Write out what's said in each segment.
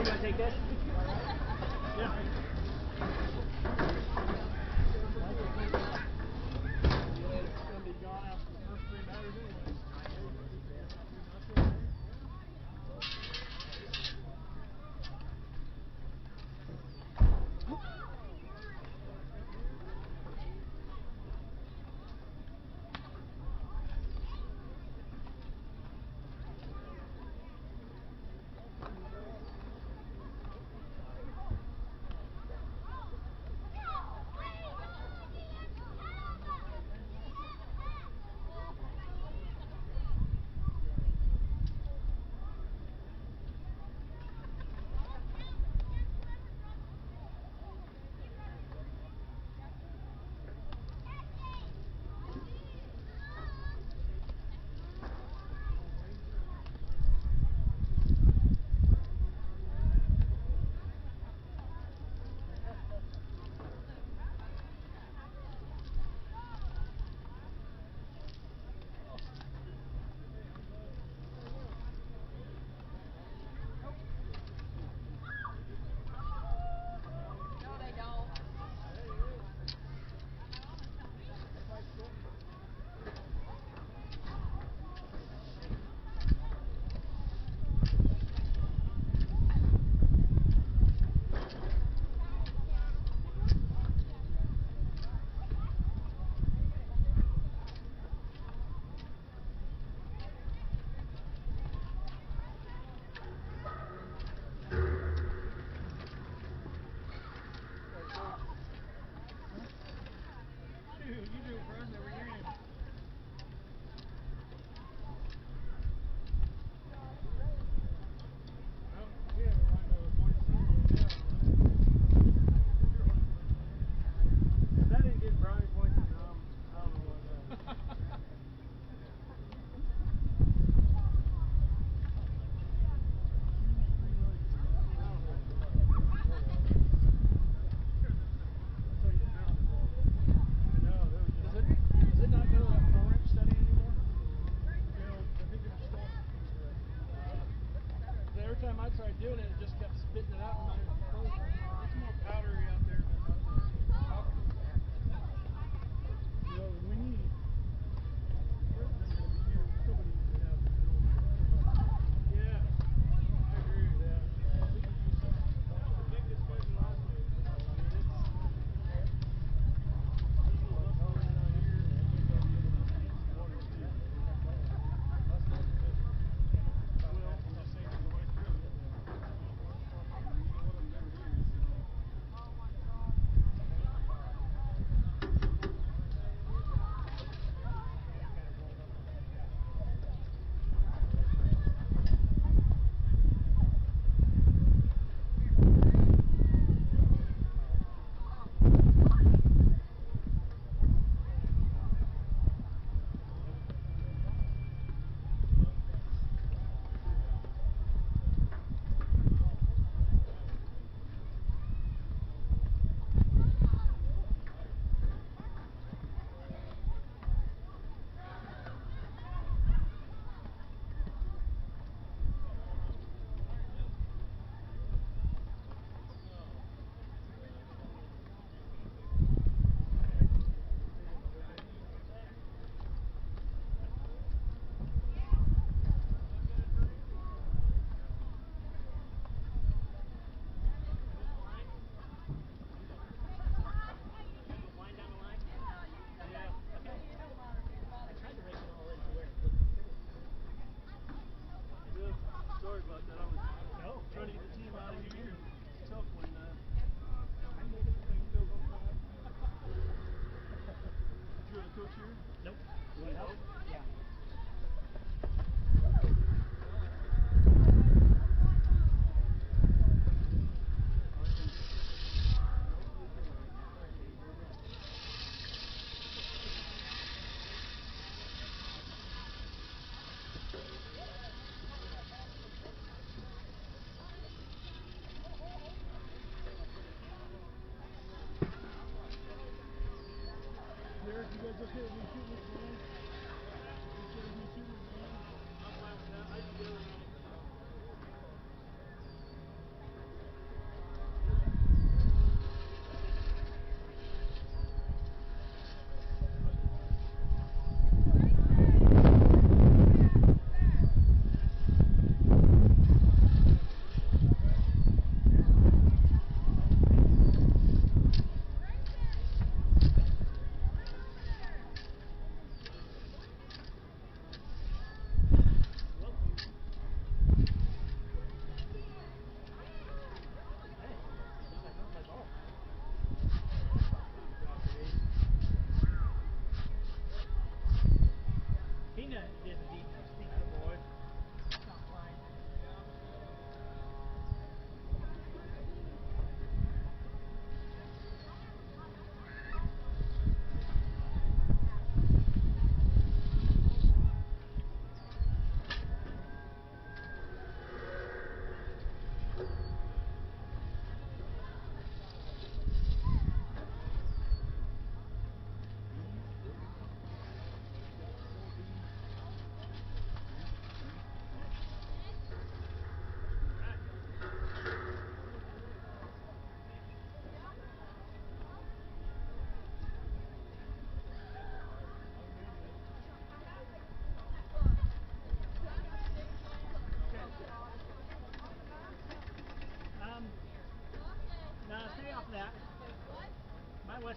You want to take this? Yeah. It's going to be gone after the first 3 batters anyway.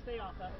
stay off that.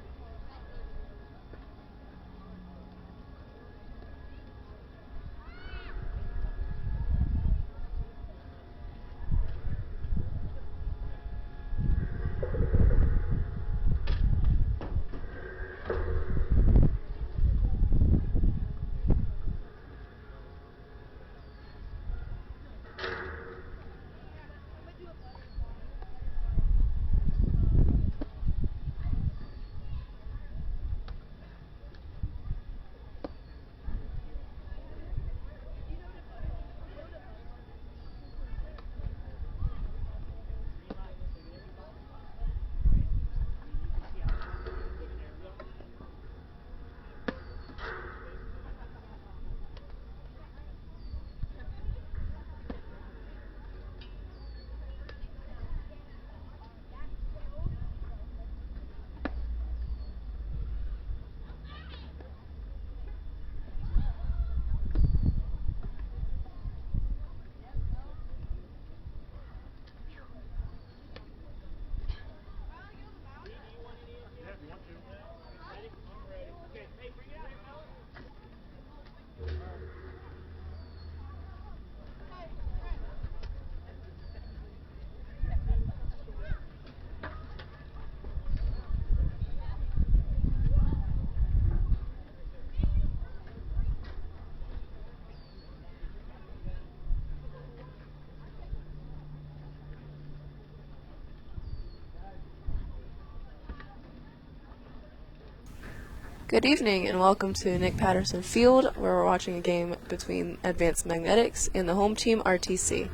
Good evening and welcome to Nick Patterson Field, where we're watching a game between Advanced Magnetics and the home team RTC.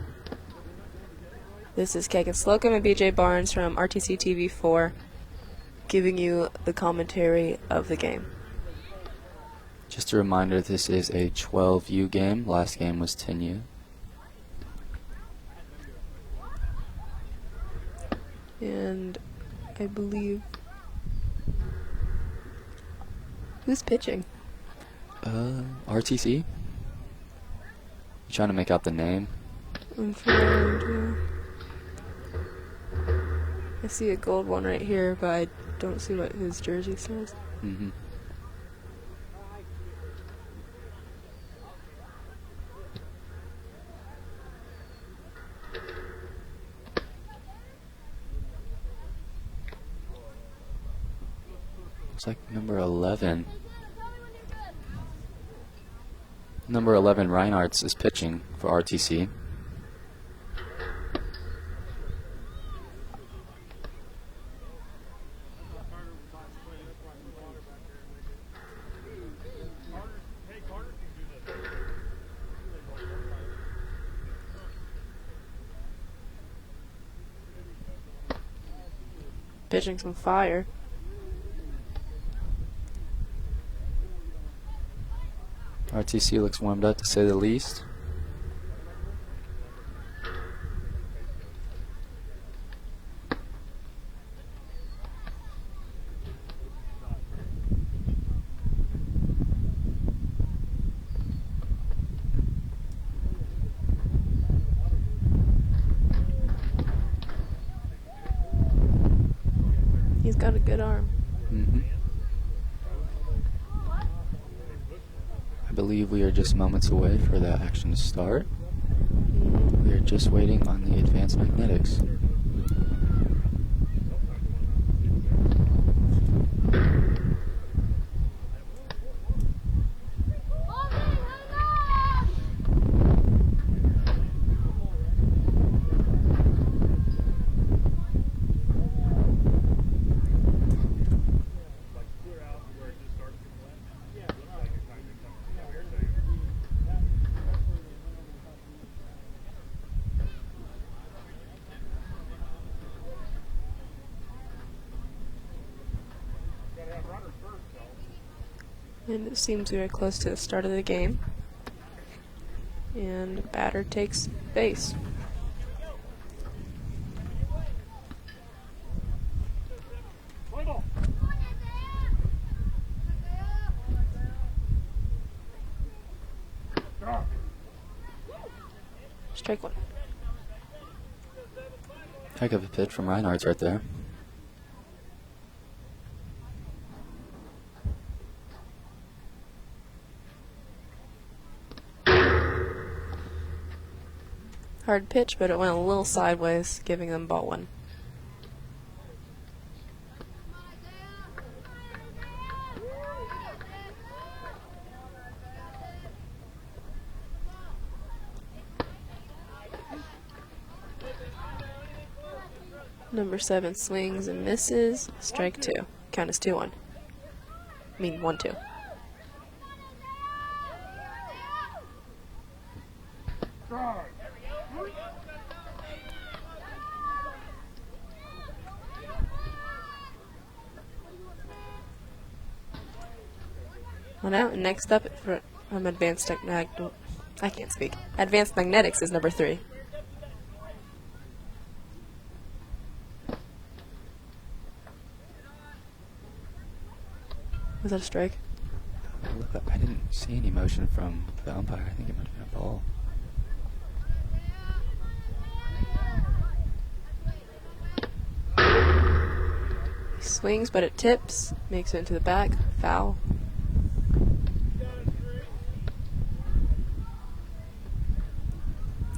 This is Kagan Slocum and BJ Barnes from RTC TV4 giving you the commentary of the game. Just a reminder, this is a 12U game. Last game was 10U. And I believe... Who's pitching? RTC? You trying to make out the name? I'm trying to... I see a gold one right here, but I don't see what his jersey says. Mm-hmm. Looks like number 11. Number 11, Reinhardt, is pitching for RTC. Pitching some fire. RTC looks warmed up, to say the least. He's got a good arm. Mm-hmm. I believe we are just moments away for the action to start. We are just waiting on the Advanced Magnetics. And it seems we are close to the start of the game. And batter takes base. Strike one. Heck of a pitch from Reinhardt right there. hard pitch, but it went a little sideways, giving them ball one. Number 7 swings and misses. Strike 2. Count is 2-1. I mean 1-2. One out. And next up from Advanced Advanced Magnetics is number 3. Was that a strike? Look, I didn't see any motion from the umpire. I think it might have been a ball. He swings, but it tips. Makes it into the back. Foul.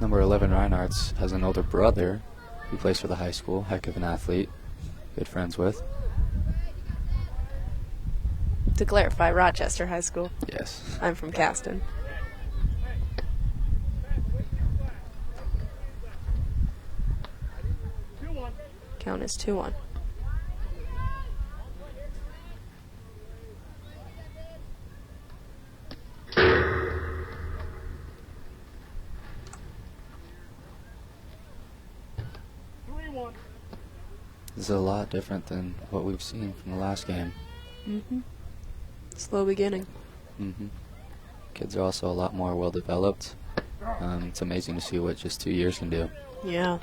Number 11, Reinhardt's, has an older brother who plays for the high school. Heck of an athlete. Good friends with. To clarify, Rochester High School. Yes. I'm from Caston. Count is 2-1. This is a lot different than what we've seen from the last game. Mm-hmm. Slow beginning. Mm-hmm. Kids are also a lot more well developed. It's amazing to see what just 2 years can do. Yeah.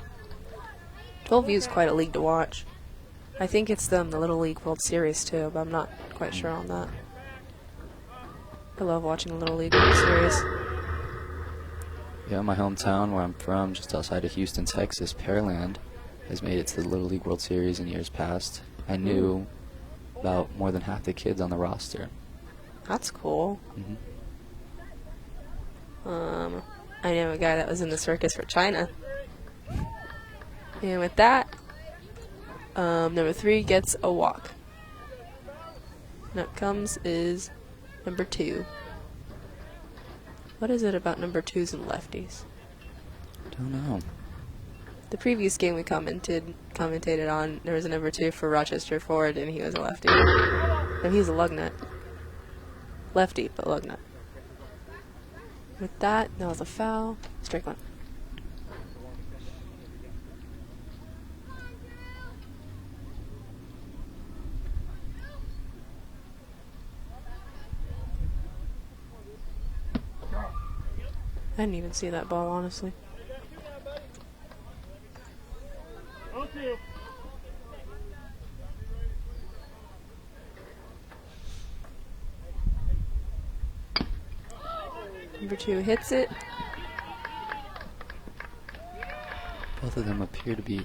12U is quite a league to watch. I think it's the Little League World Series too, but I'm not quite sure on that. I love watching the Little League World Series. Yeah, my hometown where I'm from, just outside of Houston, Texas, Pearland, has made it to the Little League World Series in years past. I knew about more than half the kids on the roster. That's cool. Mm-hmm. I know a guy that was in the circus for China. And with that, number 3 gets a walk. And up comes is number 2. What is it about number 2s and lefties? Don't know. The previous game we commentated on, there was a number 2 for Rochester Ford, and he was a lefty. No, he's a lug nut. Lefty, but lug nut. With that was a foul. Strike 1. I didn't even see that ball, honestly. Number 2 hits it. Both of them appear to be...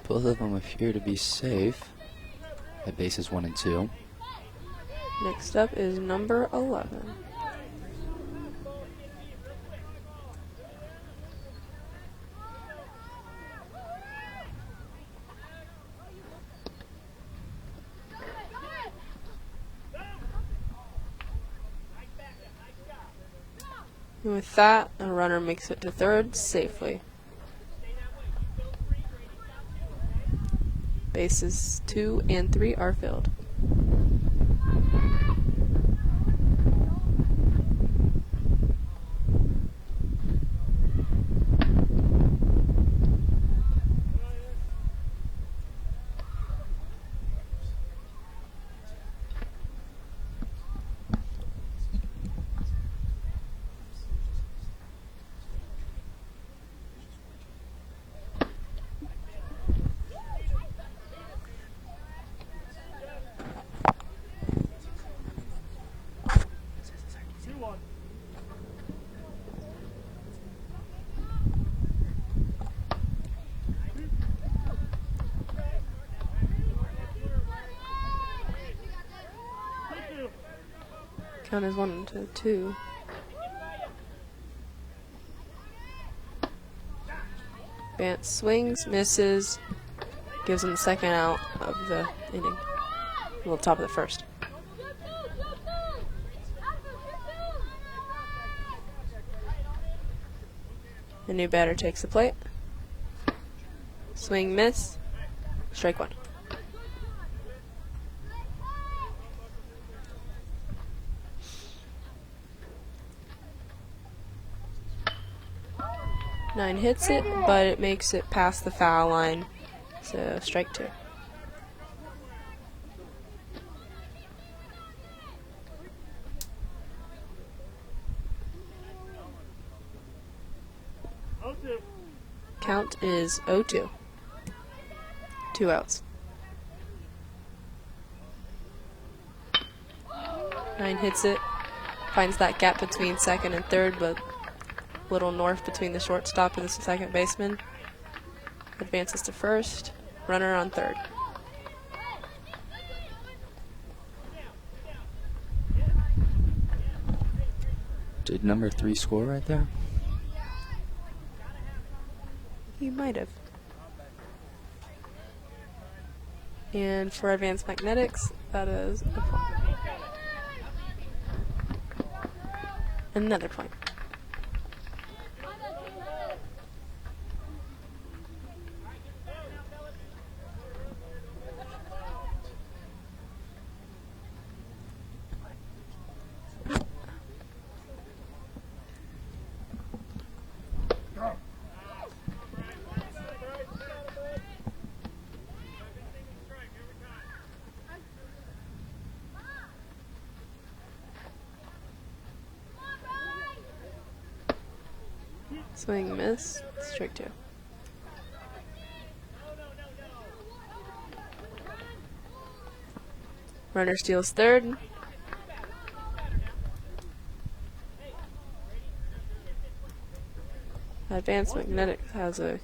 Both of them appear to be safe at bases 1 and 2. Next up is number 11. And with that, a runner makes it to third safely. Bases 2 and 3 are filled. Count is 1 to 2. Advance swings, misses, gives him the second out of the inning. Well, top of the first. The new batter takes the plate. Swing, miss, strike one. Nine hits it, but it makes it past the foul line, so strike two. Count is 0-2. 2 outs. 9 hits it, finds that gap between second and third, but little north between the shortstop and the second baseman. Advances to first, runner on third. Did number 3 score right there? He might have. And for Advanced Magnetics, that is a point. Another point. Swing, miss, strike two. Runner steals third. Advanced Magnetics has a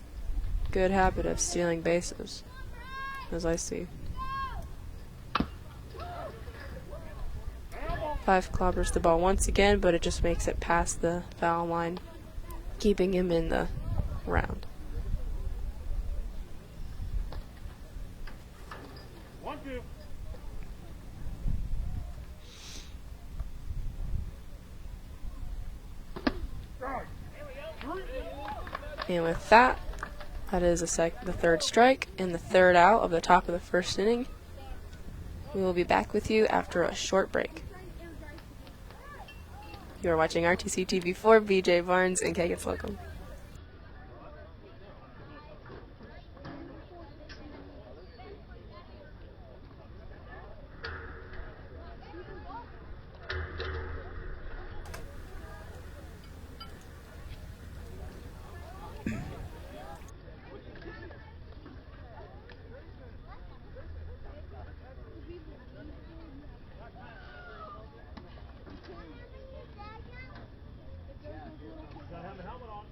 good habit of stealing bases, as I see. 5 clobbers the ball once again, but it just makes it past the foul line, keeping him in the round. And with that, that is the third strike and the third out of the top of the first inning. We will be back with you after a short break. You are watching RTC TV4, BJ Barnes and Kagan Slocum. Gotta have the helmet on.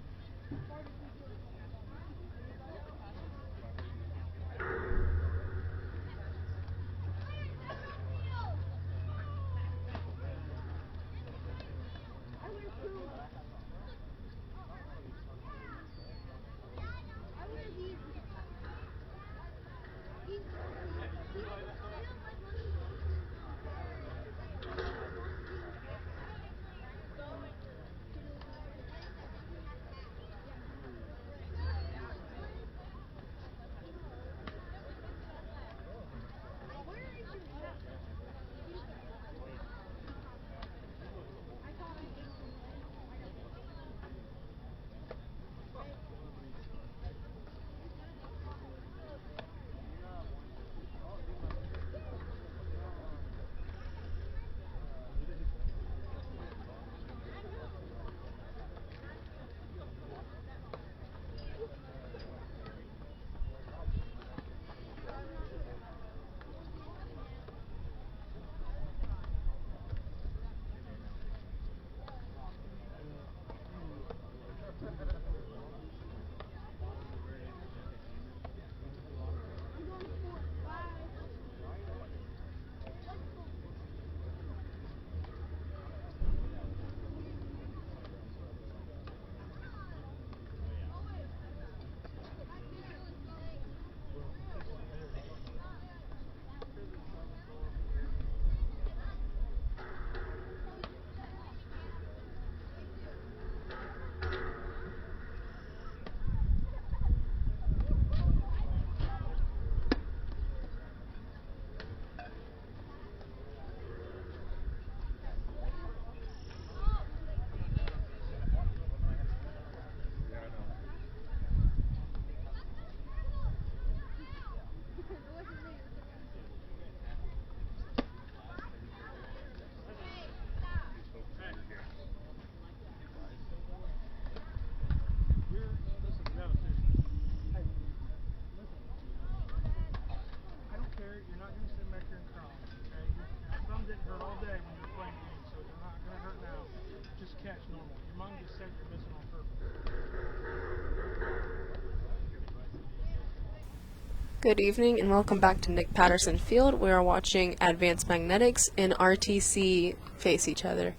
Good evening and welcome back to Nick Patterson Field. We are watching Advanced Magnetics and RTC face each other.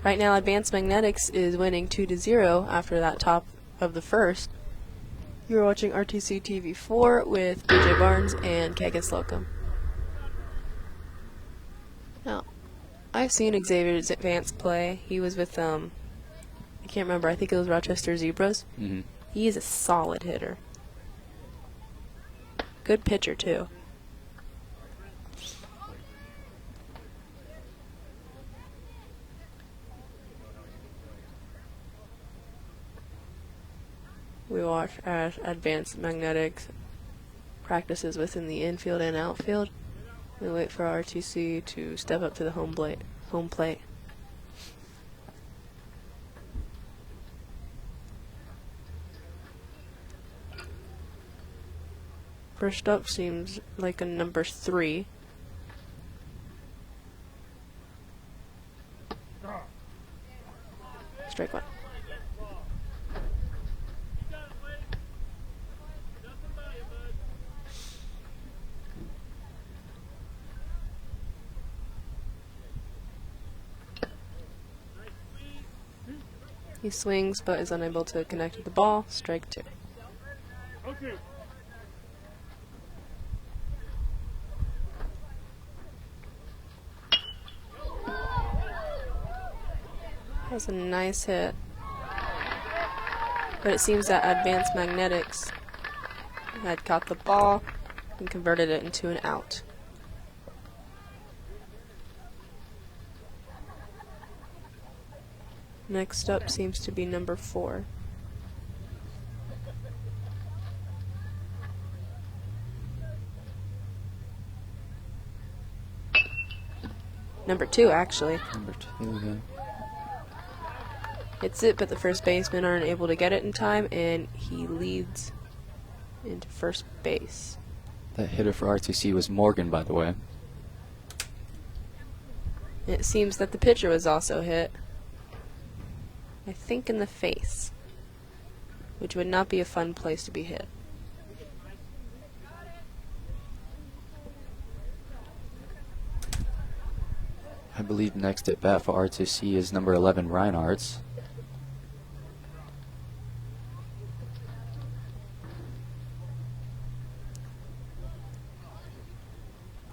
Right now Advanced Magnetics is winning 2-0 after that top of the first. You're watching RTC TV4 with BJ Barnes and Kagan Slocum. Now, I've seen Xavier's Advanced play. He was with, I can't remember, I think it was Rochester Zebras. Mm-hmm. He is a solid hitter. Good pitcher, too. We watch as Advanced Magnetics practices within the infield and outfield. We wait for RTC to step up to the home plate. First up seems like a number 3. Strike one. He swings but is unable to connect with the ball. Strike 2. Okay. That was a nice hit. But it seems that Advanced Magnetics had caught the ball and converted it into an out. Next up seems to be number 4. Number 2, actually. Number 2, yeah. Hits it, but the first basemen aren't able to get it in time, and he leads into first base. That hitter for RTC was Morgan, by the way. It seems that the pitcher was also hit. I think in the face, which would not be a fun place to be hit. I believe next at bat for RTC is number 11, Reinhardt's.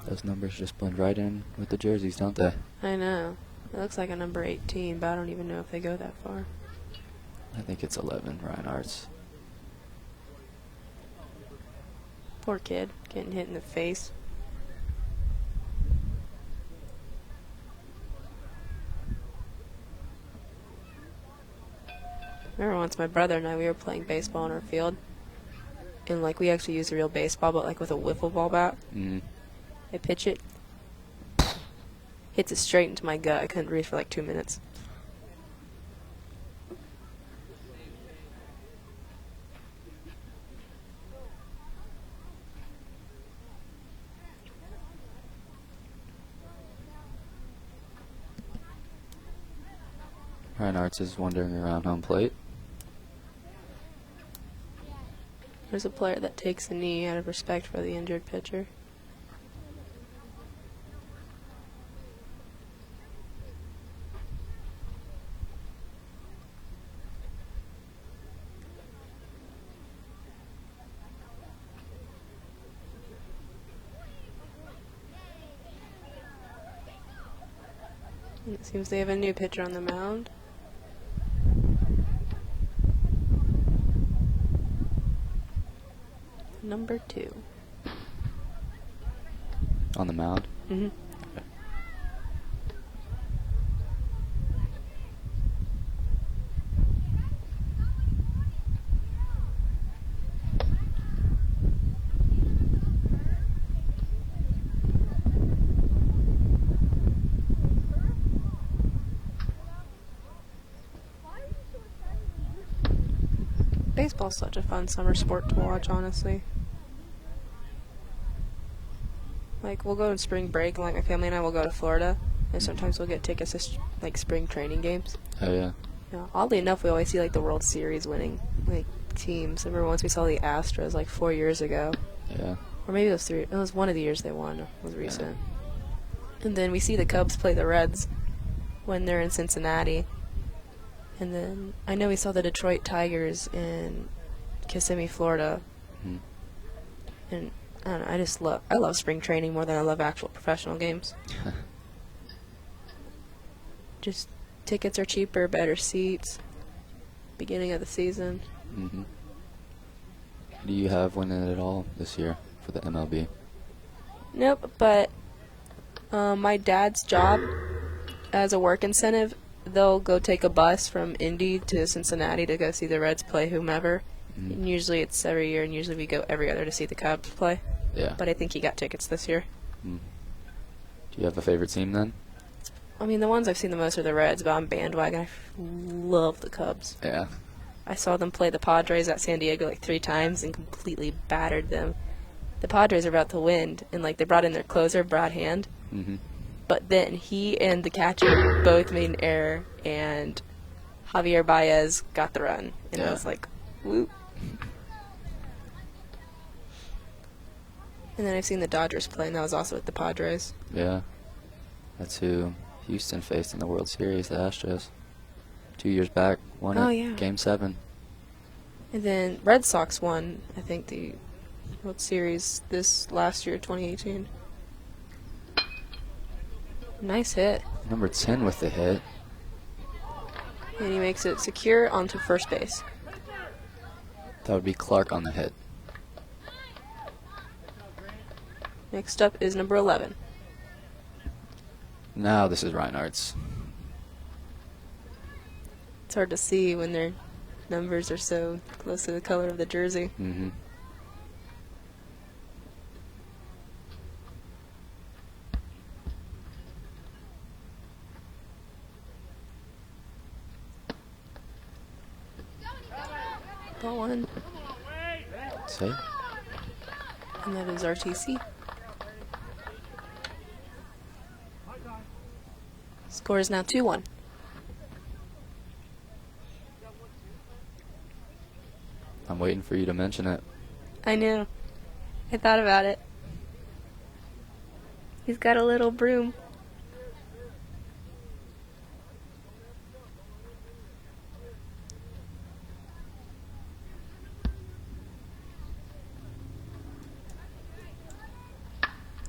Those numbers just blend right in with the jerseys, don't they? I know. It looks like a number 18, but I don't even know if they go that far. I think it's 11, Reinhardt's. Poor kid, getting hit in the face. Remember once my brother and I, we were playing baseball in our field, and like we actually used a real baseball, but like with a wiffle ball bat. Mm-hmm. I pitch it, hits it straight into my gut. I couldn't breathe for like 2 minutes. Reinhardt's is wandering around home plate. There's a player that takes a knee out of respect for the injured pitcher. And it seems they have a new pitcher on the mound. Number 2. On the mound? Mm-hmm. Okay. Baseball's such a fun summer sport to watch, honestly. Like, we'll go on spring break, and like my family and I will go to Florida, and sometimes we'll get tickets to like spring training games. Oh yeah. Yeah, oddly enough, we always see like the World Series winning like teams. I remember once we saw the Astros like 4 years ago. Yeah. Or maybe it was 3. It was one of the years they won. Was recent. And then we see the Cubs play the Reds when they're in Cincinnati. And then I know we saw the Detroit Tigers in Kissimmee, Florida. Mm. And I don't know, I love spring training more than I love actual professional games. Just tickets are cheaper, better seats. Beginning of the season. Mm-hmm. Do you have winning it all this year for the MLB? Nope, but my dad's job, as a work incentive, they'll go take a bus from Indy to Cincinnati to go see the Reds play whomever. Mm-hmm. And usually it's every year, and usually we go every other to see the Cubs play. Yeah. But I think he got tickets this year. Mm. Do you have a favorite team then? I mean, the ones I've seen the most are the Reds, but I'm bandwagon. I love the Cubs. Yeah. I saw them play the Padres at San Diego like 3 times and completely battered them. The Padres are about to win, and like they brought in their closer, Brad Hand. Mm-hmm. But then he and the catcher both made an error, and Javier Baez got the run. And I was like, whoop. And then I've seen the Dodgers play, and that was also with the Padres. Yeah. That's who Houston faced in the World Series, the Astros. 2 years back, won it. Yeah. Game 7. And then Red Sox won, I think, the World Series this last year, 2018. Nice hit. Number 10 with the hit. And he makes it secure onto first base. That would be Clark on the hit. Next up is number 11. Now this is Reinhardt's. It's hard to see when their numbers are so close to the color of the jersey. Mm-hmm. Ball 1. Say? And that is RTC. Score is now 2-1. I'm waiting for you to mention it. I knew. I thought about it. He's got a little broom.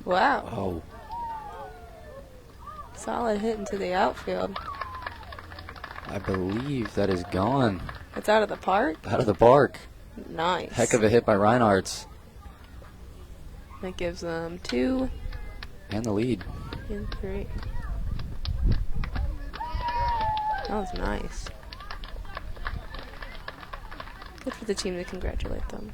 Wow. Oh. Solid hit into the outfield. I believe that is gone. It's out of the park? Out of the park. Nice. Heck of a hit by Reinhardt's. That gives them 2 And the lead. and 3. That was nice. Good for the team to congratulate them.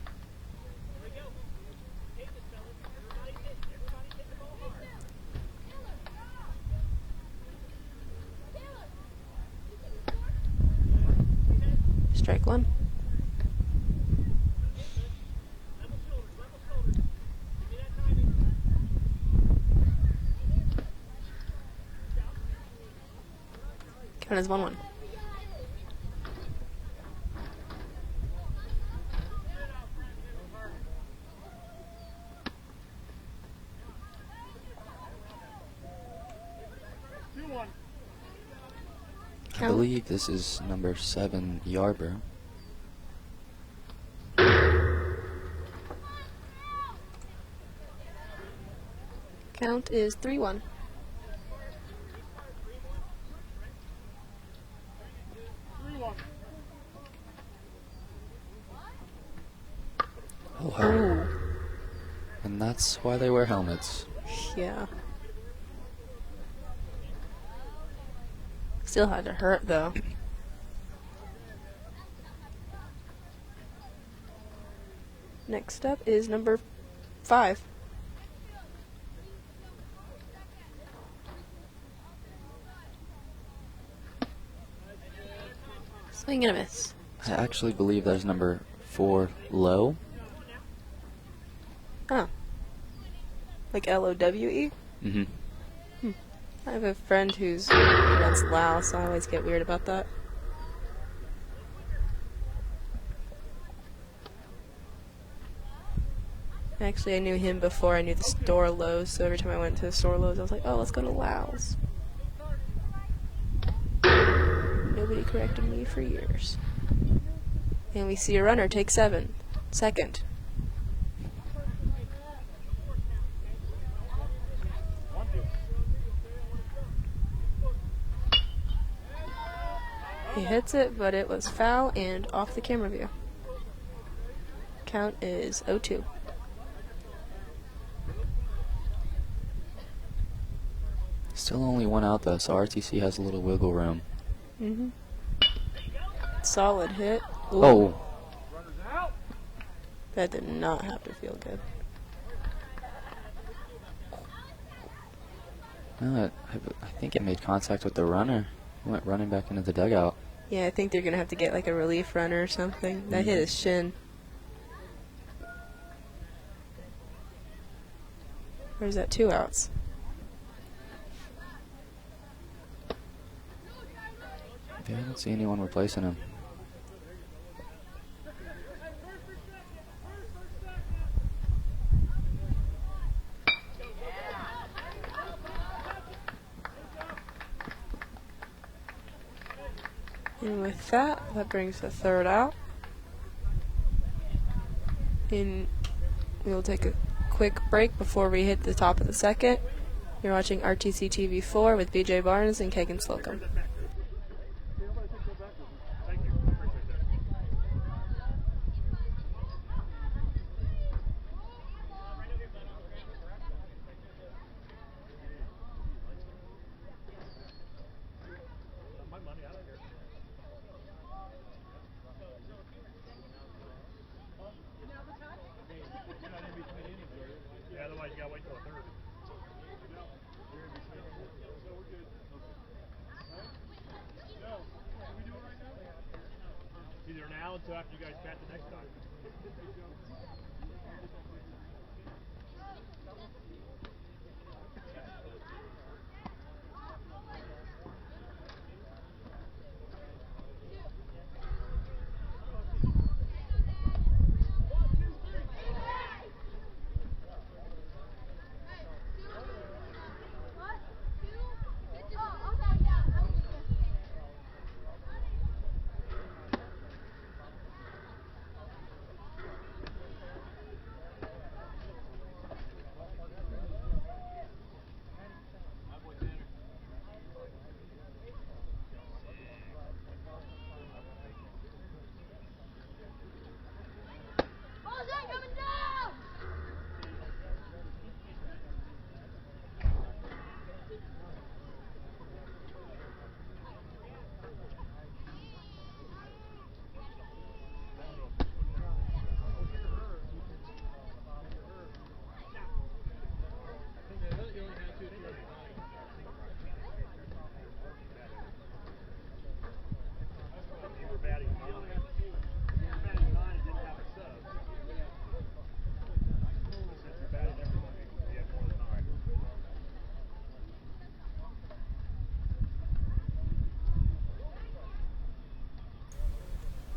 Strike 1. Count as 1-1. I believe this is number 7, Yarber. Count is 3-1. Oh, wow. And that's why they wear helmets. Yeah. Still had to hurt though. Next up is number 5. Swing and a miss. I actually believe that's number 4, Lowe. Oh. Like Lowe? Mm-hmm. I have a friend who's runs Laos, so I always get weird about that. Actually, I knew him before I knew the store Lowe's, so every time I went to the store Lowe's, I was like, oh, let's go to Lal's. Nobody corrected me for years. And we see a runner take 7. Second. He hits it, but it was foul and off the camera view. Count is 0-2. Still only one out though, so RTC has a little wiggle room. Solid hit. Ooh. Oh! That did not have to feel good. No, I think it made contact with the runner. He went running back into the dugout. Yeah, I think they're going to have to get like a relief runner or something. That hit his shin. Or is that 2 outs? Yeah, I don't see anyone replacing him. And with that, that brings the 3rd out. And we will take a quick break before we hit the top of the 2nd. You're watching RTC TV 4 with BJ Barnes and Kagan Slocum. Yeah, otherwise you gotta wait till the 3rd. Either now until after you guys bat the next time.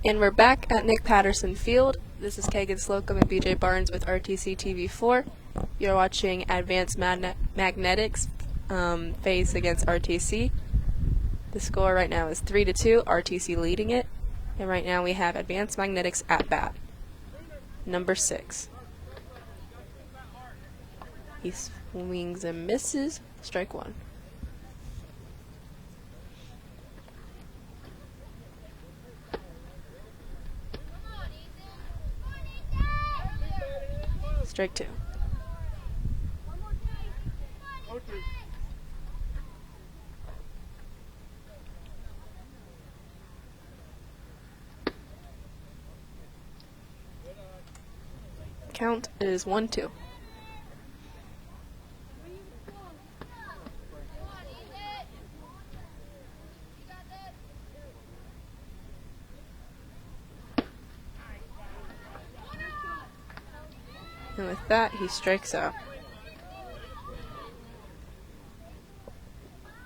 And we're back at Nick Patterson Field. This is Kagan Slocum and BJ Barnes with RTC TV 4. You're watching Advanced Magnetics face against RTC. The score right now is 3-2, RTC leading it. And right now we have Advanced Magnetics at bat. Number 6. He swings and misses. Strike 1. Strike 2. Count is 1-2. And with that, he strikes out.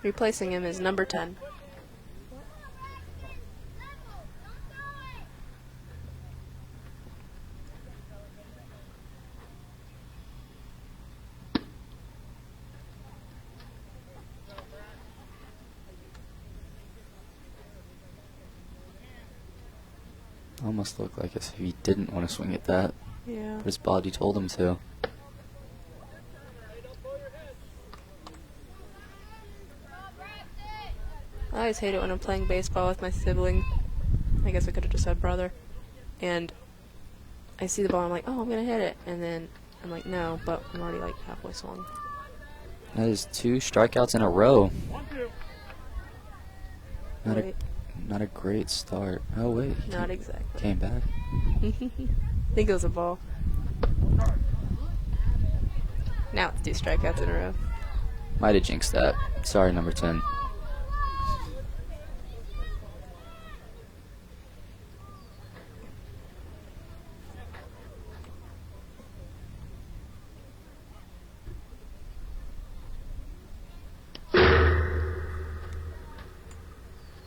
Replacing him is number 10. Almost looked like as if he didn't want to swing at that. Yeah. But his body told him to. I always hate it when I'm playing baseball with my sibling. I guess I could have just said brother. And I see the ball, I'm like, oh, I'm going to hit it. And then I'm like, no, but I'm already like halfway swung. That is 2 strikeouts in a row. Not a great start. Oh, wait. Not exactly. Came back. I think it was a ball. Now it's 2 strikeouts in a row. Might have jinxed that. Sorry, number 10.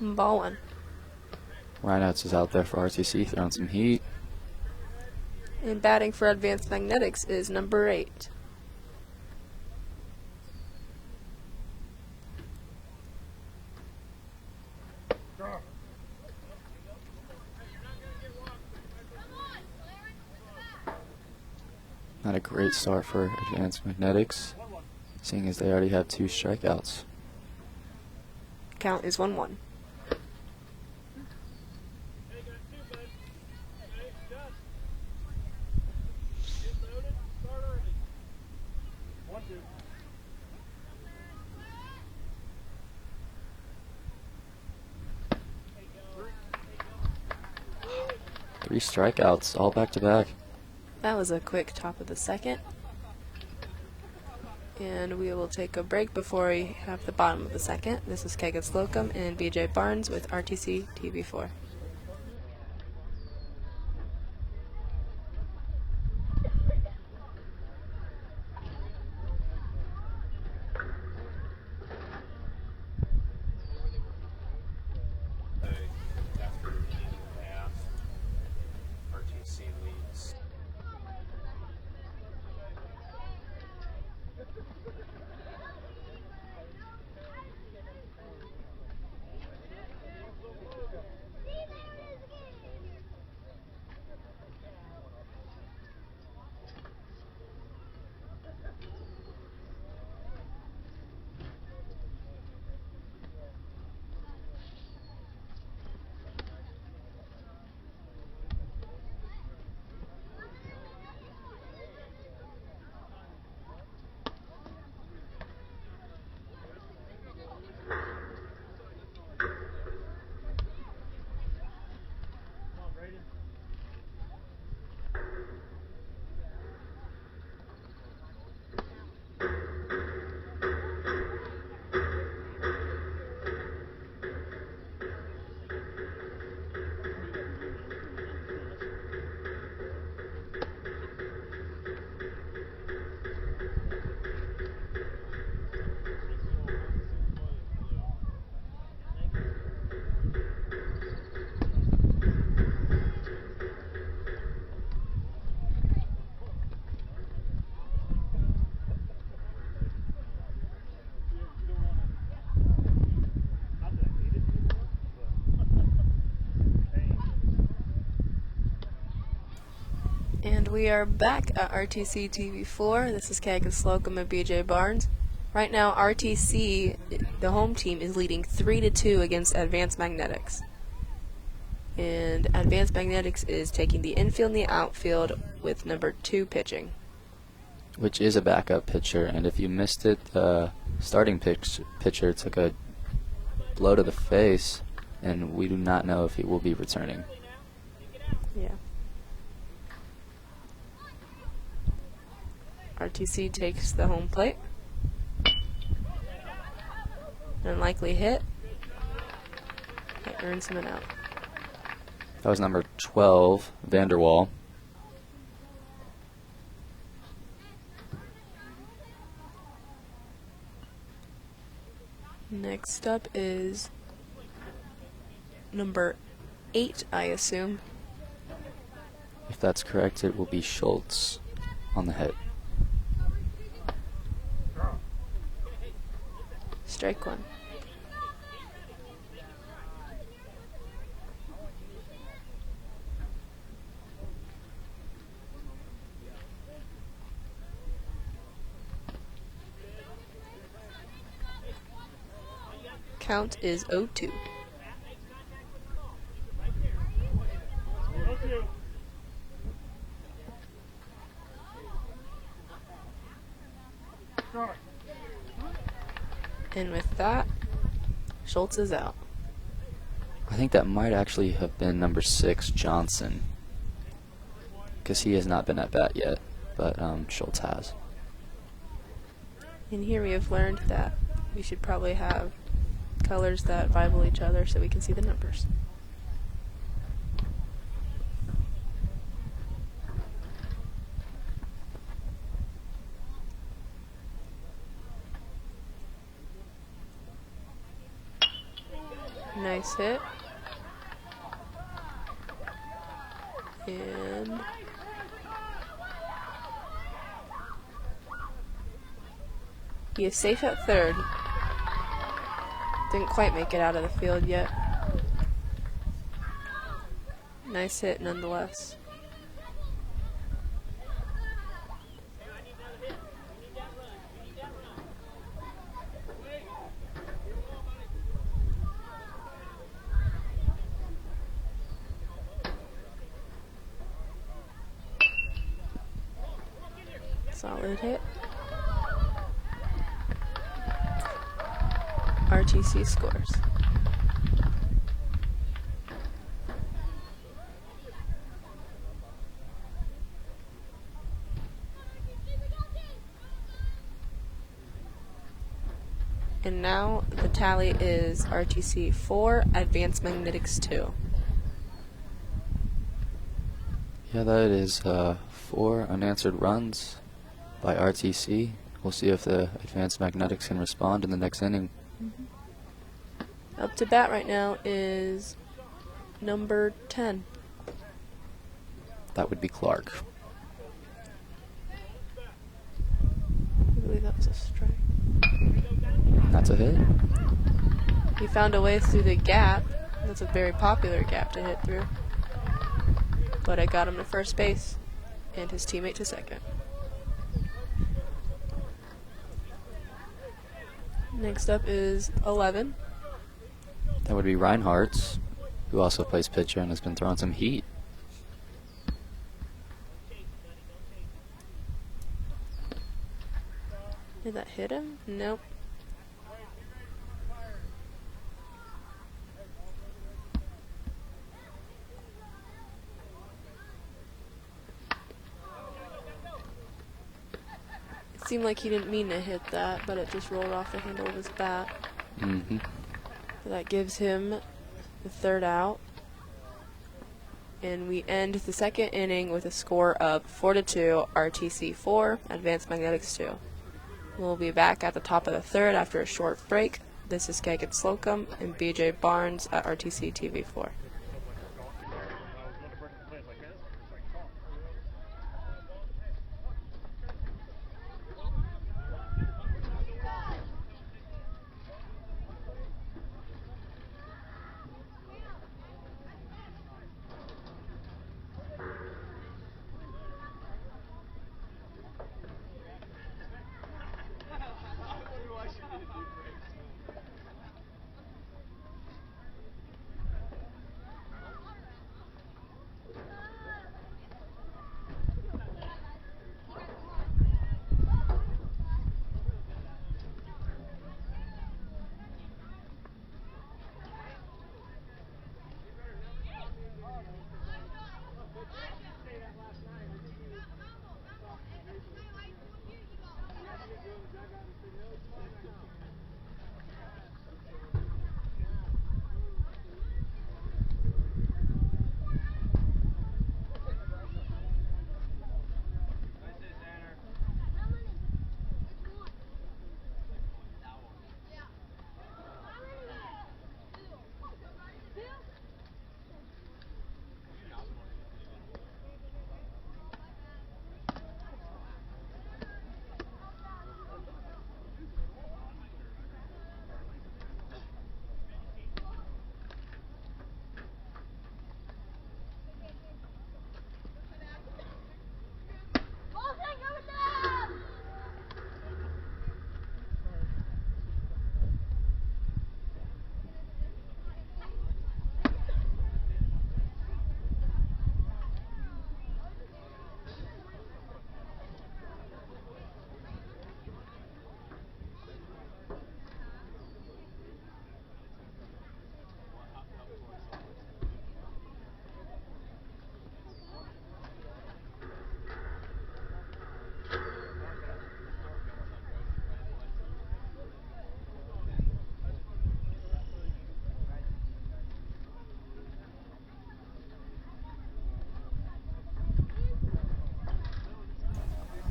Ball 1. Reinouts is out there for RTC, throwing some heat. And batting for Advanced Magnetics is number 8. Not a great start for Advanced Magnetics, seeing as they already have 2 strikeouts. Count is 1-1. Three strikeouts, all back to back. That was a quick top of the second. And we will take a break before we have the bottom of the second. This is Kegan Slocum and BJ Barnes with RTC TV4. RTC leads. And we are back at RTC TV4. This is Kegan Slocum and BJ Barnes. Right now, RTC, the home team, is leading 3-2 against Advanced Magnetics. And Advanced Magnetics is taking the infield and the outfield with number 2 pitching. Which is a backup pitcher, and if you missed it, the starting pitcher took a blow to the face, and we do not know if he will be returning. Yeah. RTC takes the home plate. Unlikely hit. That earns him an out. That was number 12, Vanderwall. Next up is number 8, I assume. If that's correct, it will be Schultz on the hit. Strike 1. count is 0-2. And with that, Schultz is out. I think that might actually have been number 6, Johnson, because he has not been at bat yet, but Schultz has. And here we have learned that we should probably have colors that rival each other so we can see the numbers. Nice hit. And he is safe at third. Didn't quite make it out of the field yet. Nice hit nonetheless. Solid hit. RTC scores. And now the tally is RTC 4, Advanced Magnetics 2. Yeah, that is 4 unanswered runs by RTC. We'll see if the Advanced Magnetics can respond in the next inning. Up to bat right now is number 10. That would be Clark. I believe that was a strike. That's a hit. He found a way through the gap. That's a very popular gap to hit through. But I got him to first base and his teammate to second. Next up is 11. That would be Reinhardt's, who also plays pitcher and has been throwing some heat. Did that hit him? Nope. It seemed like he didn't mean to hit that, but it just rolled off the handle of his bat. Mm-hmm. So that gives him the third out. And we end the second inning with a score of 4-2, RTC 4, Advanced Magnetics 2. We'll be back at the top of the third after a short break. This is Kagan Slocum and BJ Barnes at RTC TV 4.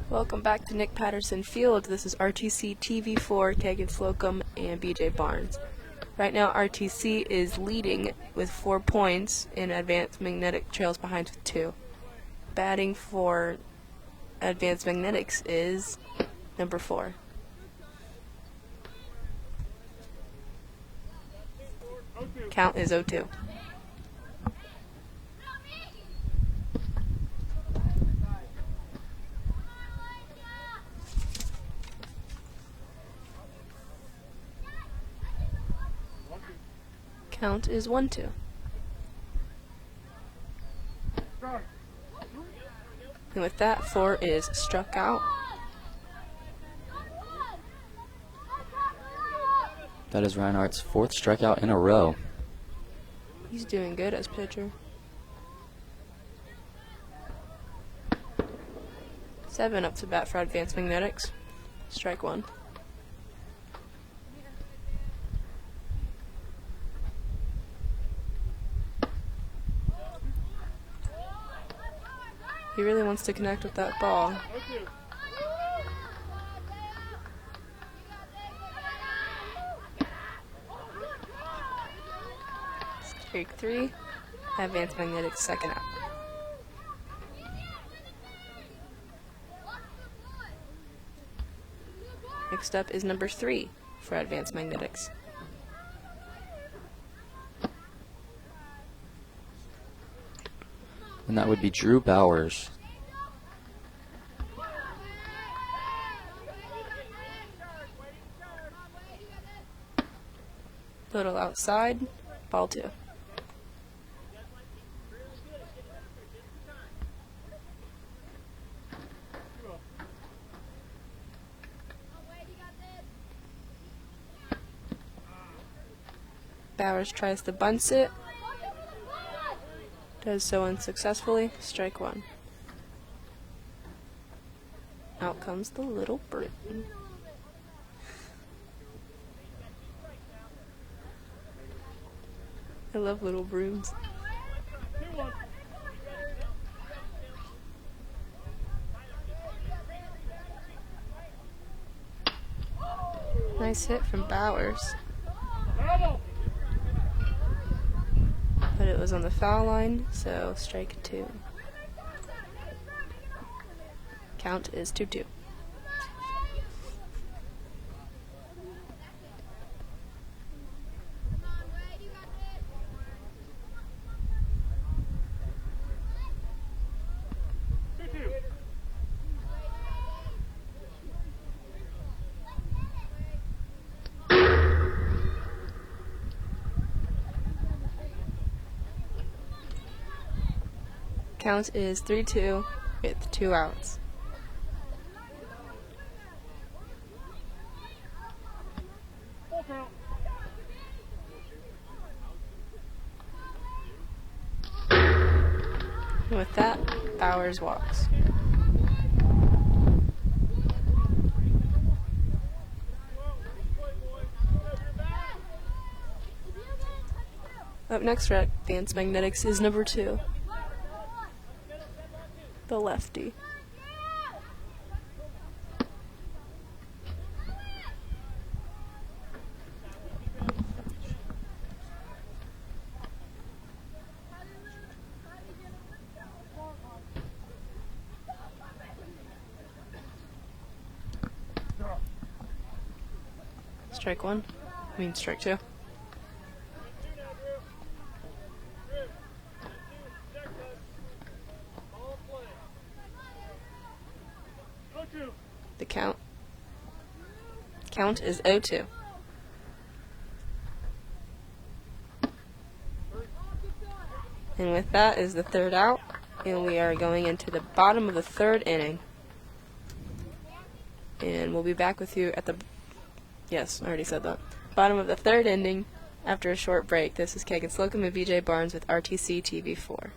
Welcome back to Nick Patterson Field. This is RTC TV4, Kagan Slocum, and BJ Barnes. Right now, RTC is leading with 4 points, and Advanced Magnetic trails behind with 2. Batting for Advanced Magnetics is number 4. Count is 0-2. Count is 1-2. And with that, 4 is struck out. That is Reinhardt's 4th strikeout in a row. He's doing good as pitcher. 7 up to bat for Advanced Magnetics. Strike 1. He really wants to connect with that ball. Strike 3. Advanced Magnetics second out. Next up is number 3 for Advanced Magnetics. And that would be Drew Bowers. Little outside, ball 2. Bowers tries to bunt it. Does so unsuccessfully. Strike 1. Out comes the little Briton. I love little brooms. Nice hit from Bowers. But it was on the foul line, so strike 2. Count is 2-2. Count is 3-2 with 2 outs. And with that, Bowers walks. Up next for Advanced Magnetics is number 2. The lefty. Strike 1. I mean strike 2. The count is 0-2. And with that is the 3rd out, and we are going into the bottom of the 3rd inning. And we'll be back with you at the, yes, I already said that, bottom of the 3rd inning after a short break. This is Kagan Slocum and BJ Barnes with RTC TV4.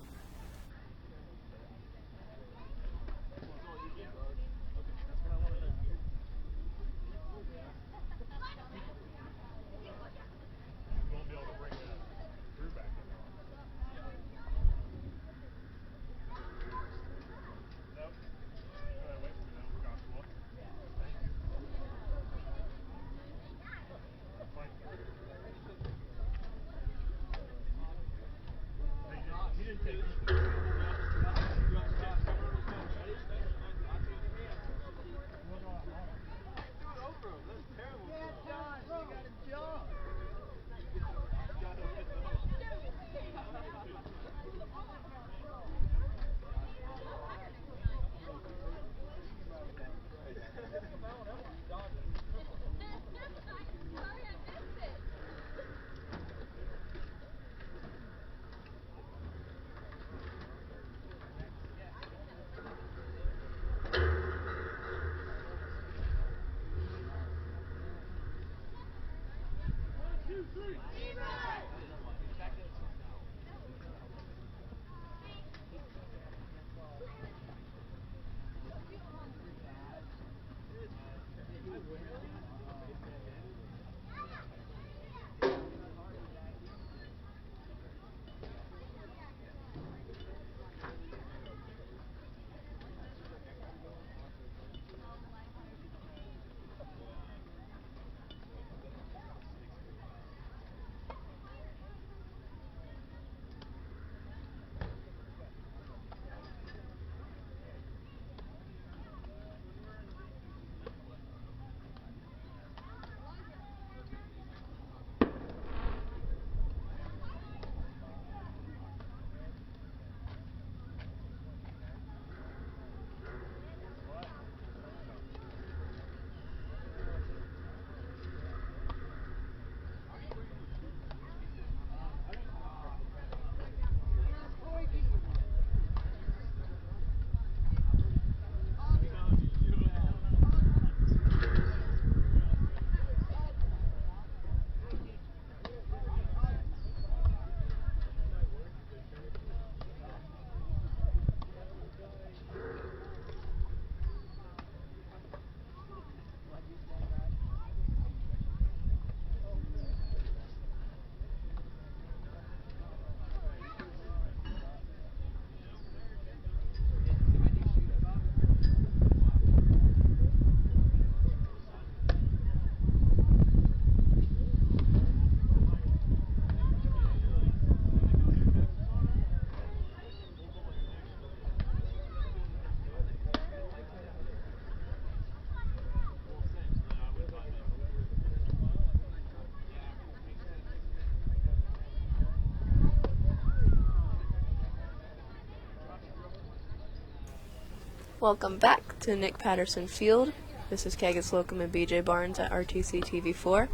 Welcome back to Nick Patterson Field. This is Kagan Slocum and BJ Barnes at RTC TV4.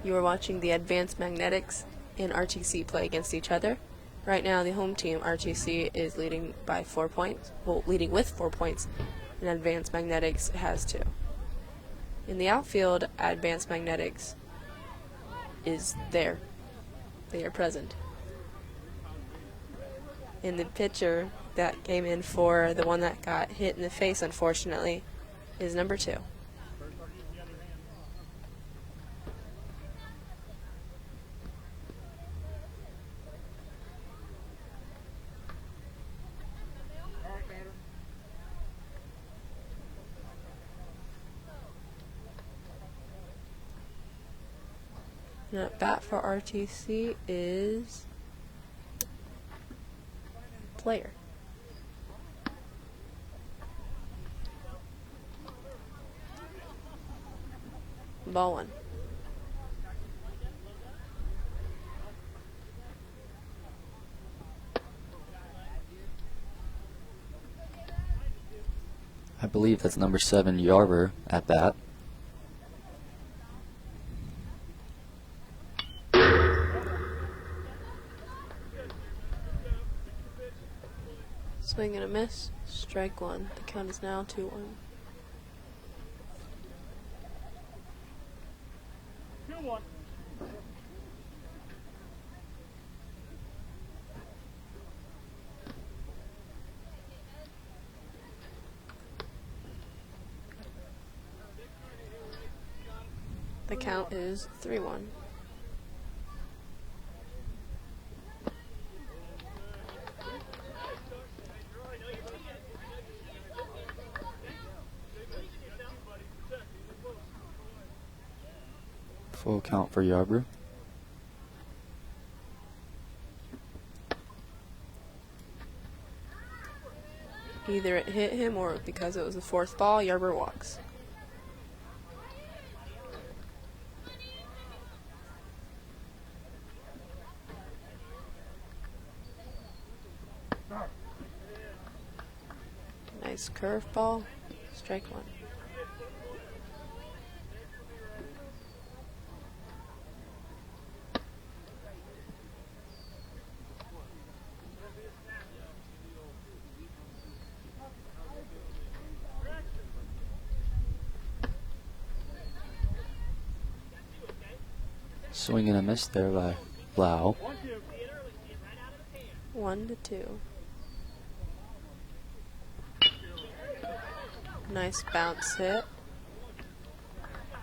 You are watching the Advanced Magnetics and RTC play against each other. Right now, the home team, RTC, is leading by 4 points. Well, leading with 4 points, and Advanced Magnetics has 2. In the outfield, Advanced Magnetics is there. They are present. And the pitcher that came in for the one that got hit in the face, unfortunately, is number 2. And at bat for RTC is Player. Ball 1. I believe that's number 7, Yarber, at bat. Swing and a miss. Strike 1. The count is now 2-1. 2-1. The count is 3-1. Full count for Yarber. Either it hit him or because it was the 4th ball, Yarber walks. Nice curveball. Strike 1. Swing and a miss there by Blau. 1-2. Nice bounce hit.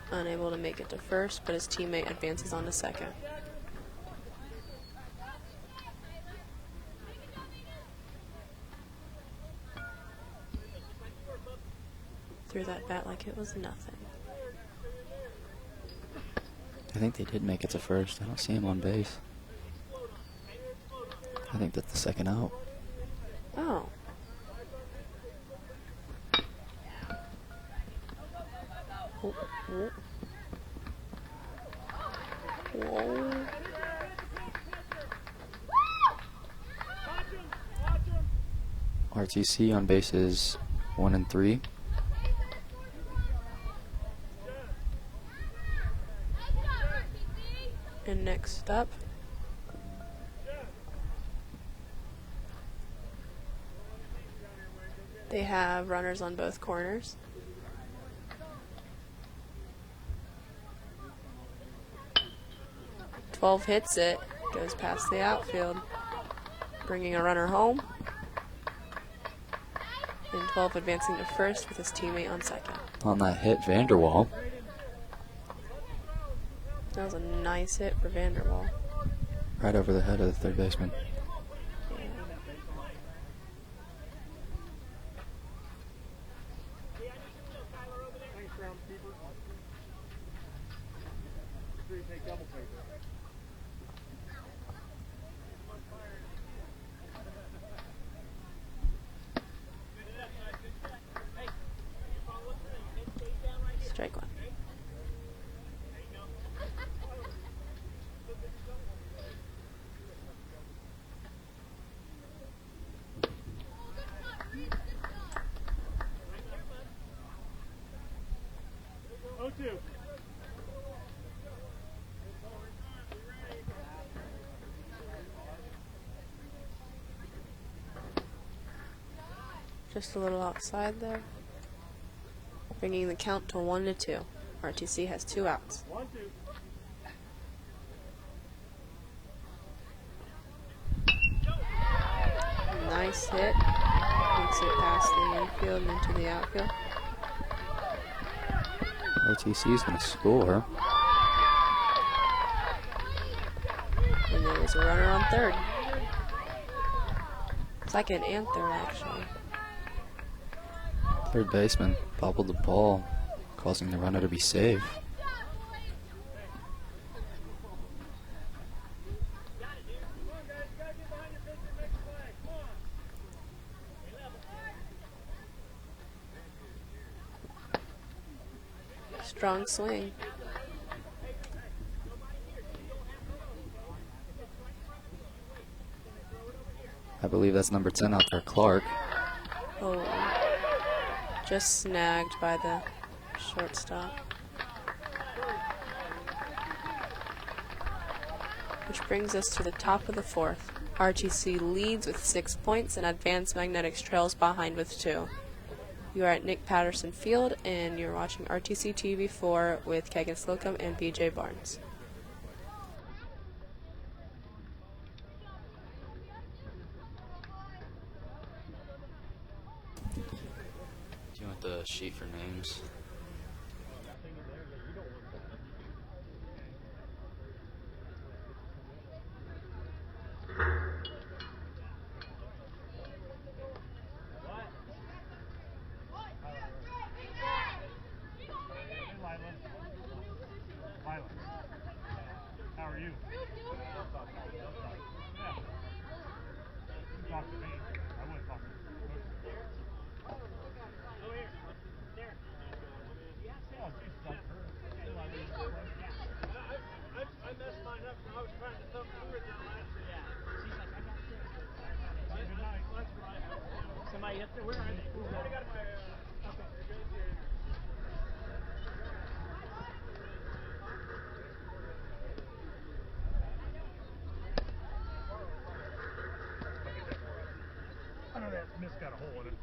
Unable to make it to first, but his teammate advances on to second. Threw that bat like it was nothing. I think they did make it to first. I don't see him on base. I think that's the second out. Oh. Oh, oh. Whoa. RTC on bases 1 and 3. And next up, they have runners on both corners. "12" hits it, goes past the outfield, bringing a runner home. And 12 advancing to first with his teammate on second. On that hit, Vanderwall. That was a nice hit for Vanderwall. Right over the head of the third baseman. Thanks, groundskeeper. Sure you take double paper. Strike 1. Just a little outside there. Bringing the count to 1-2. RTC has 2 outs. 1-2. Nice hit. Makes it past the infield and into the outfield. RTC is going to score. And there is a runner on third. Second and third, actually. Third baseman bobbled the ball, causing the runner to be safe. Strong swing. I believe that's number 10 out there, Clark. Oh, just snagged by the shortstop. Which brings us to the top of the 4th. RTC leads with 6 points and Advanced Magnetics trails behind with 2. You are at Nick Patterson Field and you're watching RTC TV4 with Kagan Slocum and BJ Barnes. Do you want the sheet for names? How are you? Yeah. You talk to me. I wouldn't talk to you. Oh, she's stuck her. I messed mine up when I was trying to thumb through it down last year. Yeah. She's like, I got this. Good night. That's right. Somebody up there? Where are they? I got my, okay. I know that mist got a hole in it.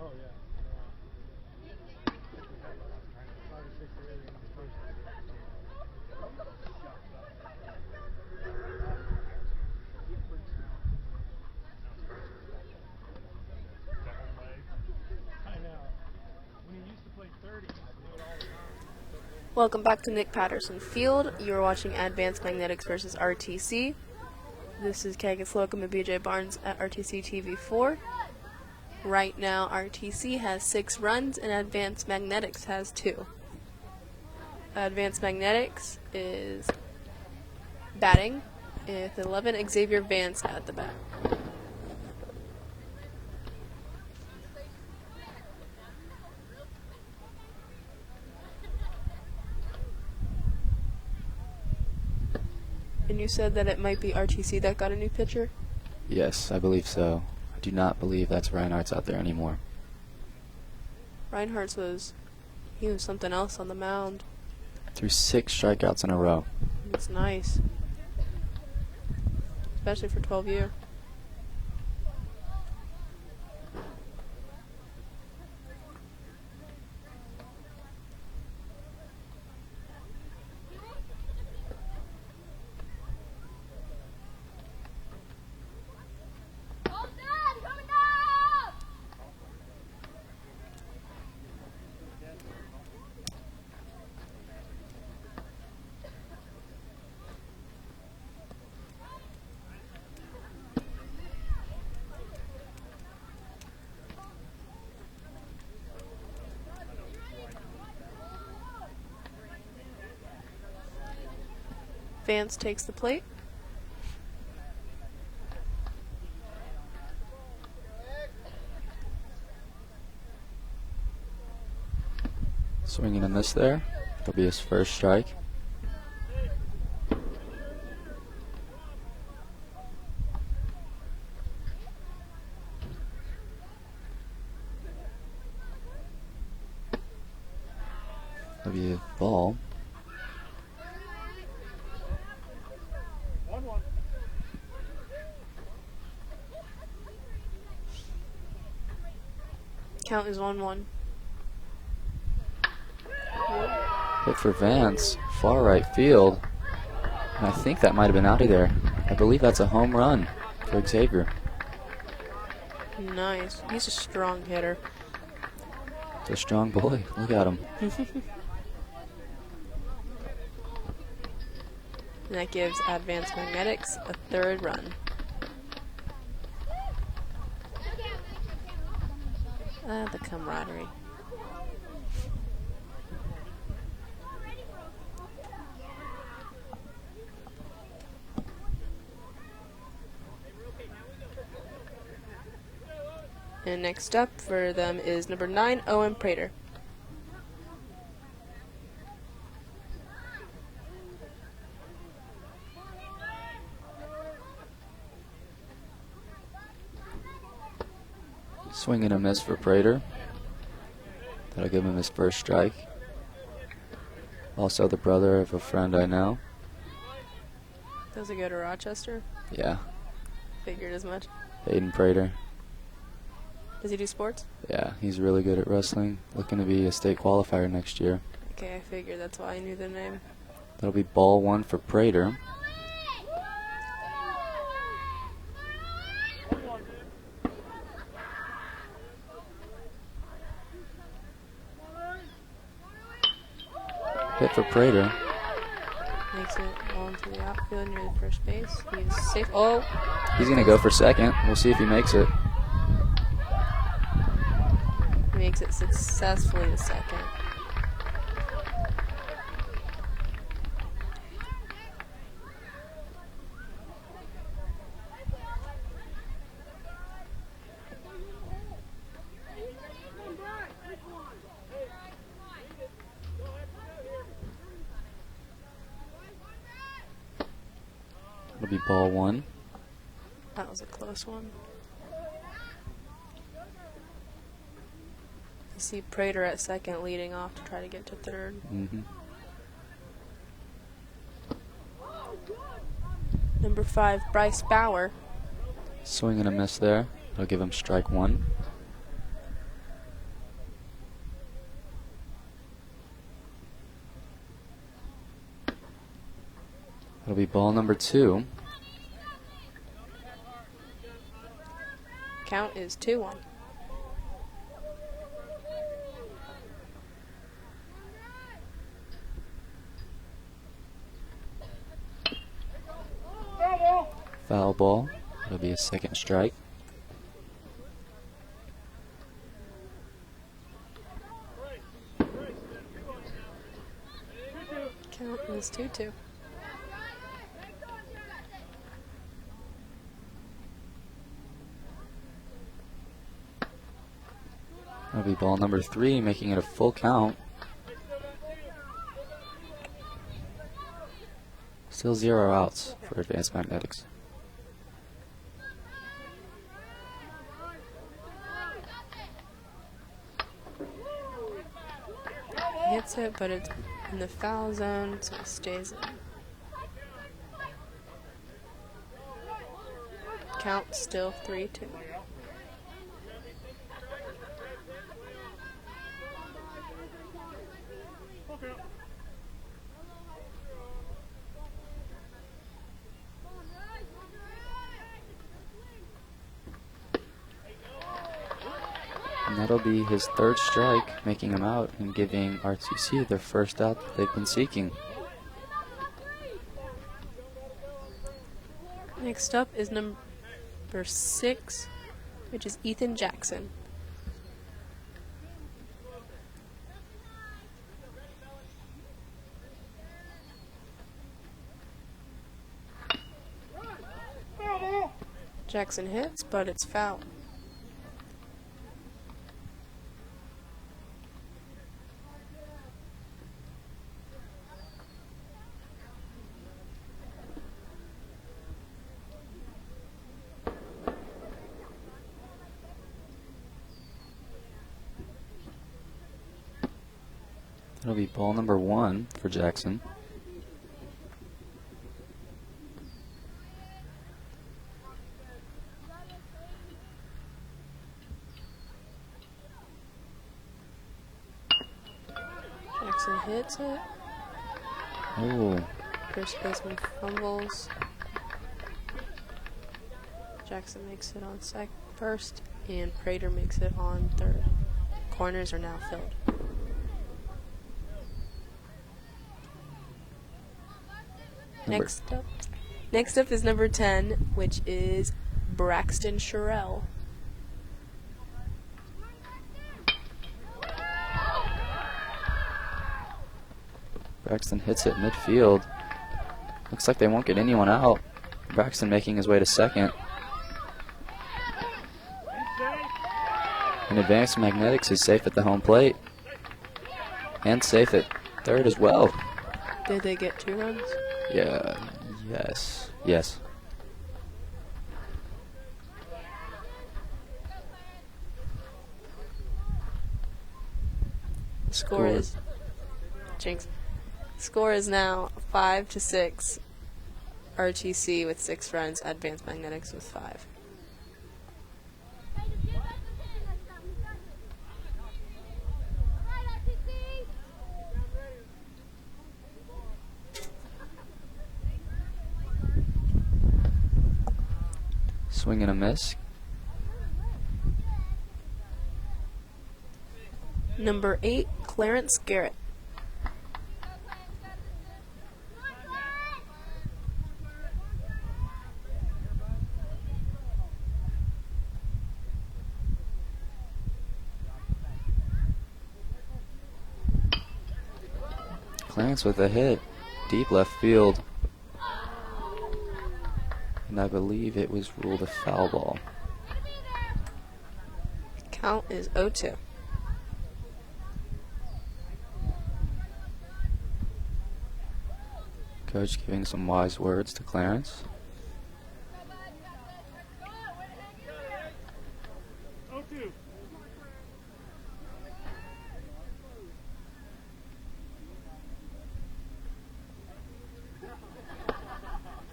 Oh, yeah. I know. When you used to play 30, you used to do it all the time. Welcome back to Nick Patterson Field. You're watching Advanced Magnetics versus RTC. This is Kagan Slocum and BJ Barnes at RTC TV4. Right now, RTC has 6 runs and Advanced Magnetics has 2. Advanced Magnetics is batting with 11, Xavier Vance at the bat. And you said that it might be RTC that got a new pitcher? Yes, I believe so. I do not believe that's Reinhardt's out there anymore. Reinhardt's was something else on the mound. Threw 6 strikeouts in a row. It's nice. Especially for 12U. Vance takes the plate. Swinging and miss there. That'll be his first strike. That'll be a ball. 1-1. Count is 1-1. Hit for Vance, far right field. And I think that might have been out of there. I believe that's a home run for Xavier. Nice. He's a strong hitter. It's a strong boy. Look at him. And that gives Advanced Magnetics a 3rd run. The camaraderie. And next up for them is number 9, Owen Prater. Swing and a miss for Prater. That'll give him his first strike. Also the brother of a friend I know. Does he go to Rochester? Yeah, Figured as much. Hayden Prater. Does he do sports? Yeah, he's really good at wrestling. Looking to be a state qualifier next year. Okay, I figured that's why I knew the name. That'll be ball 1 for Prater. Hit for Prater. Makes it all into the outfield near the first base. He's safe. Oh! He's going to go for second. We'll see if he makes it. He makes it successfully to second. It'll be ball 1. That was a close one. You see Prater at second leading off to try to get to third. Number 5, Bryce Bauer. Swing and a miss there. That'll give him strike 1. That'll be ball number 2. Count is 2-1. Foul ball. That'll be a second strike. Count is 2-2. That'll be ball number 3, making it a full count. Still 0 outs for Advanced Magnetics. Hits it, but it's in the foul zone, so it stays in. Count still 3-2. And that'll be his 3rd strike, making him out and giving RTC their first out that they've been seeking. Next up is number 6, which is Ethan Jackson. Jackson hits, but it's foul. That'll be ball number 1 for Jackson. Jackson hits it. Oh, First baseman fumbles. Jackson makes it on first, and Prater makes it on third. Corners are now filled. Next up is number 10, which is Braxton Sherrill. Braxton hits it midfield. Looks like they won't get anyone out. Braxton making his way to second. And Advanced Magnetics is safe at the home plate. And safe at third as well. Did they get 2 runs? Yeah, yes. Score is Score is now 5-6. RTC with 6 runs. Advanced Magnetics with 5. Swing and a miss. Number 8, Clarence Garrett. Clarence with a hit. Deep left field. And I believe it was ruled a foul ball. Count is 0-2. Coach giving some wise words to Clarence.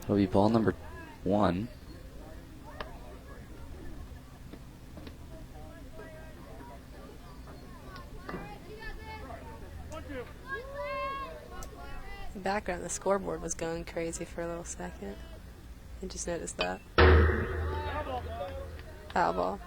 It'll be ball number 1. In the background, the scoreboard was going crazy for a little second. I just noticed that. Foul ball.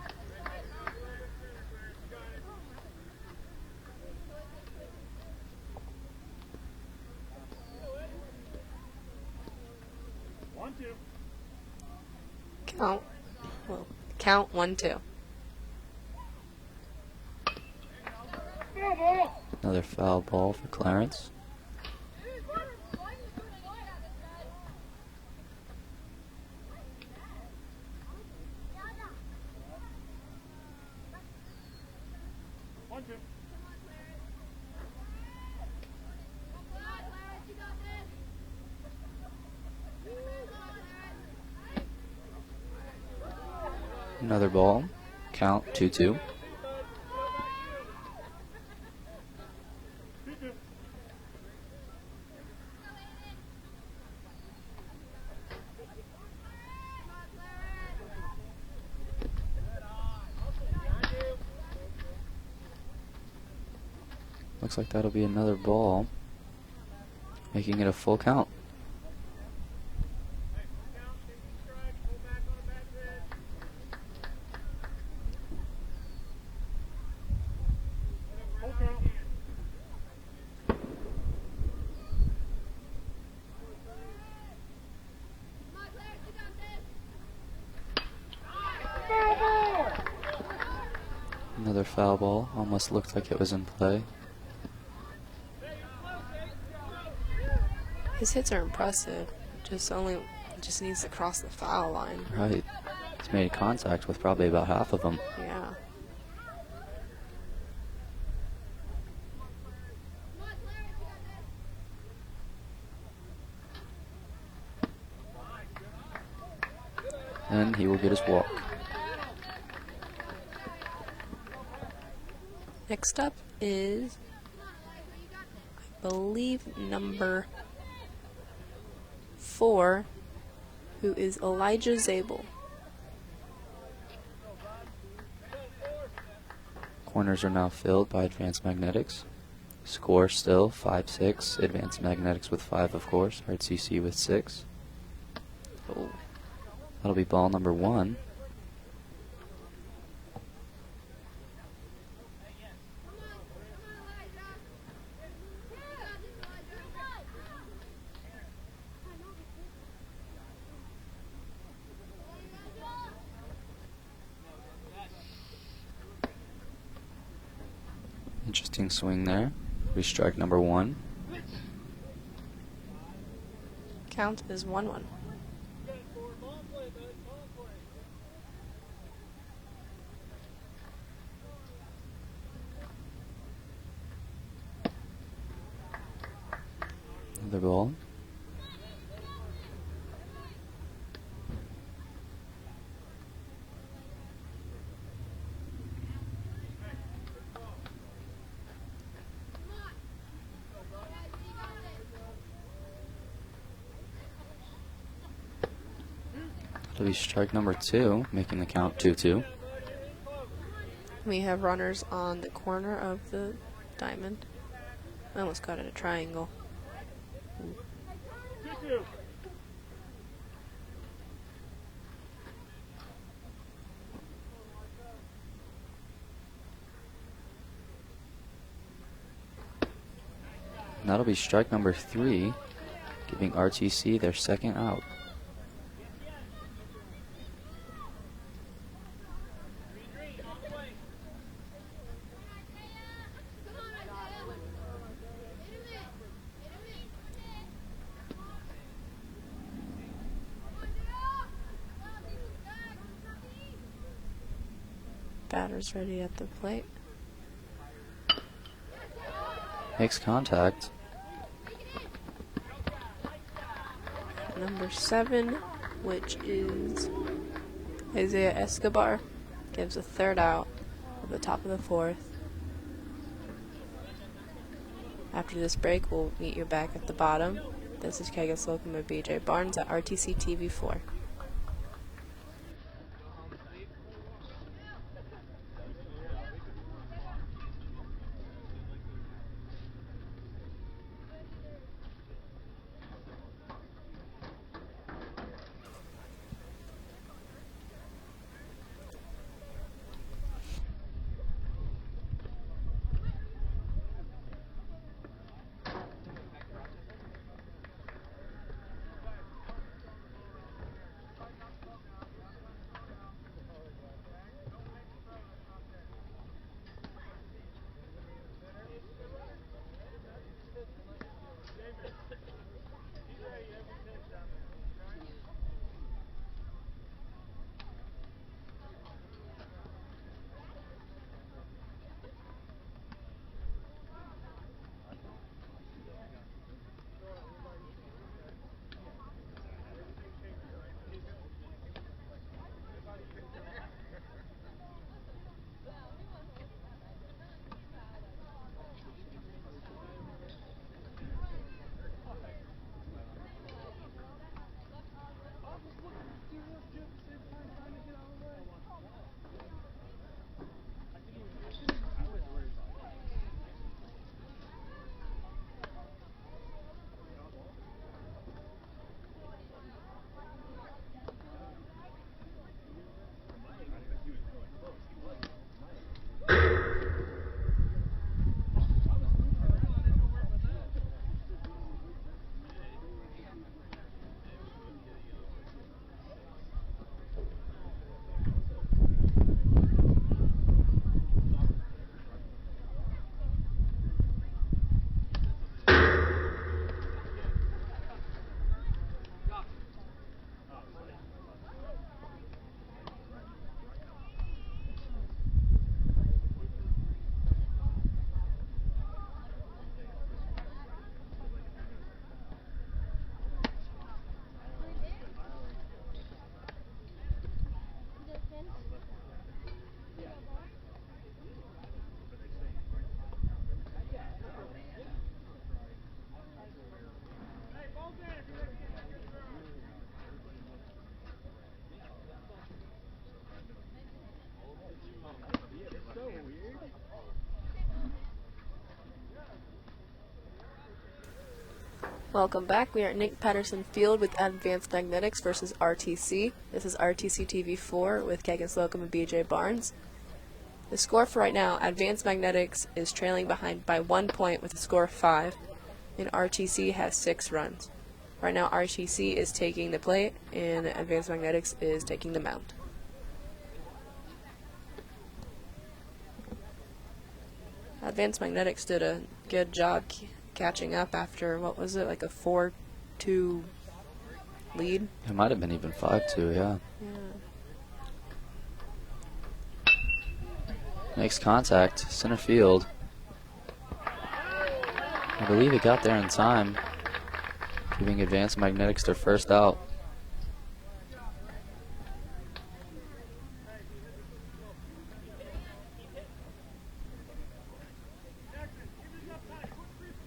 Count 1-2. Another foul ball for Clarence. Another ball. Count 2-2. Looks like that'll be another ball, making it a full count. Another foul ball. Almost looked like it was in play. His hits are impressive. Just needs to cross the foul line. Right. He's made contact with probably about half of them. Yeah. And he will get his walk. Next up is believe, number 4, who is Elijah Zabel. Corners are now filled by Advanced Magnetics. Score still 5-6. Advanced Magnetics with 5, of course. RTC with 6. Oh. That'll be ball number 1. Interesting swing there. We strike number 1. Count is 1-1. The ball. That'll be strike number 2, making the count 2-2. We have runners on the corner of the diamond. I almost got it a triangle. And that'll be strike number 3, giving RTC their second out. Batter's ready at the plate. Makes contact. Number 7, which is Isaiah Escobar, gives a third out at the top of the 4th. After this break, we'll meet you back at the bottom. This is Kegan Slocum with BJ Barnes at RTC TV4. Welcome back. We are at Nick Patterson Field with Advanced Magnetics versus RTC. This is RTC TV4 with Kagan Slocum and BJ Barnes. The score for right now, Advanced Magnetics is trailing behind by 1 point with a score of 5, and RTC has 6 runs. Right now RTC is taking the plate and Advanced Magnetics is taking the mound. Advanced Magnetics did a good job catching up after, what was it, like a 4-2 lead? It might have been even 5-2, yeah. Makes contact, center field. I believe it got there in time, giving Advanced Magnetics their first out.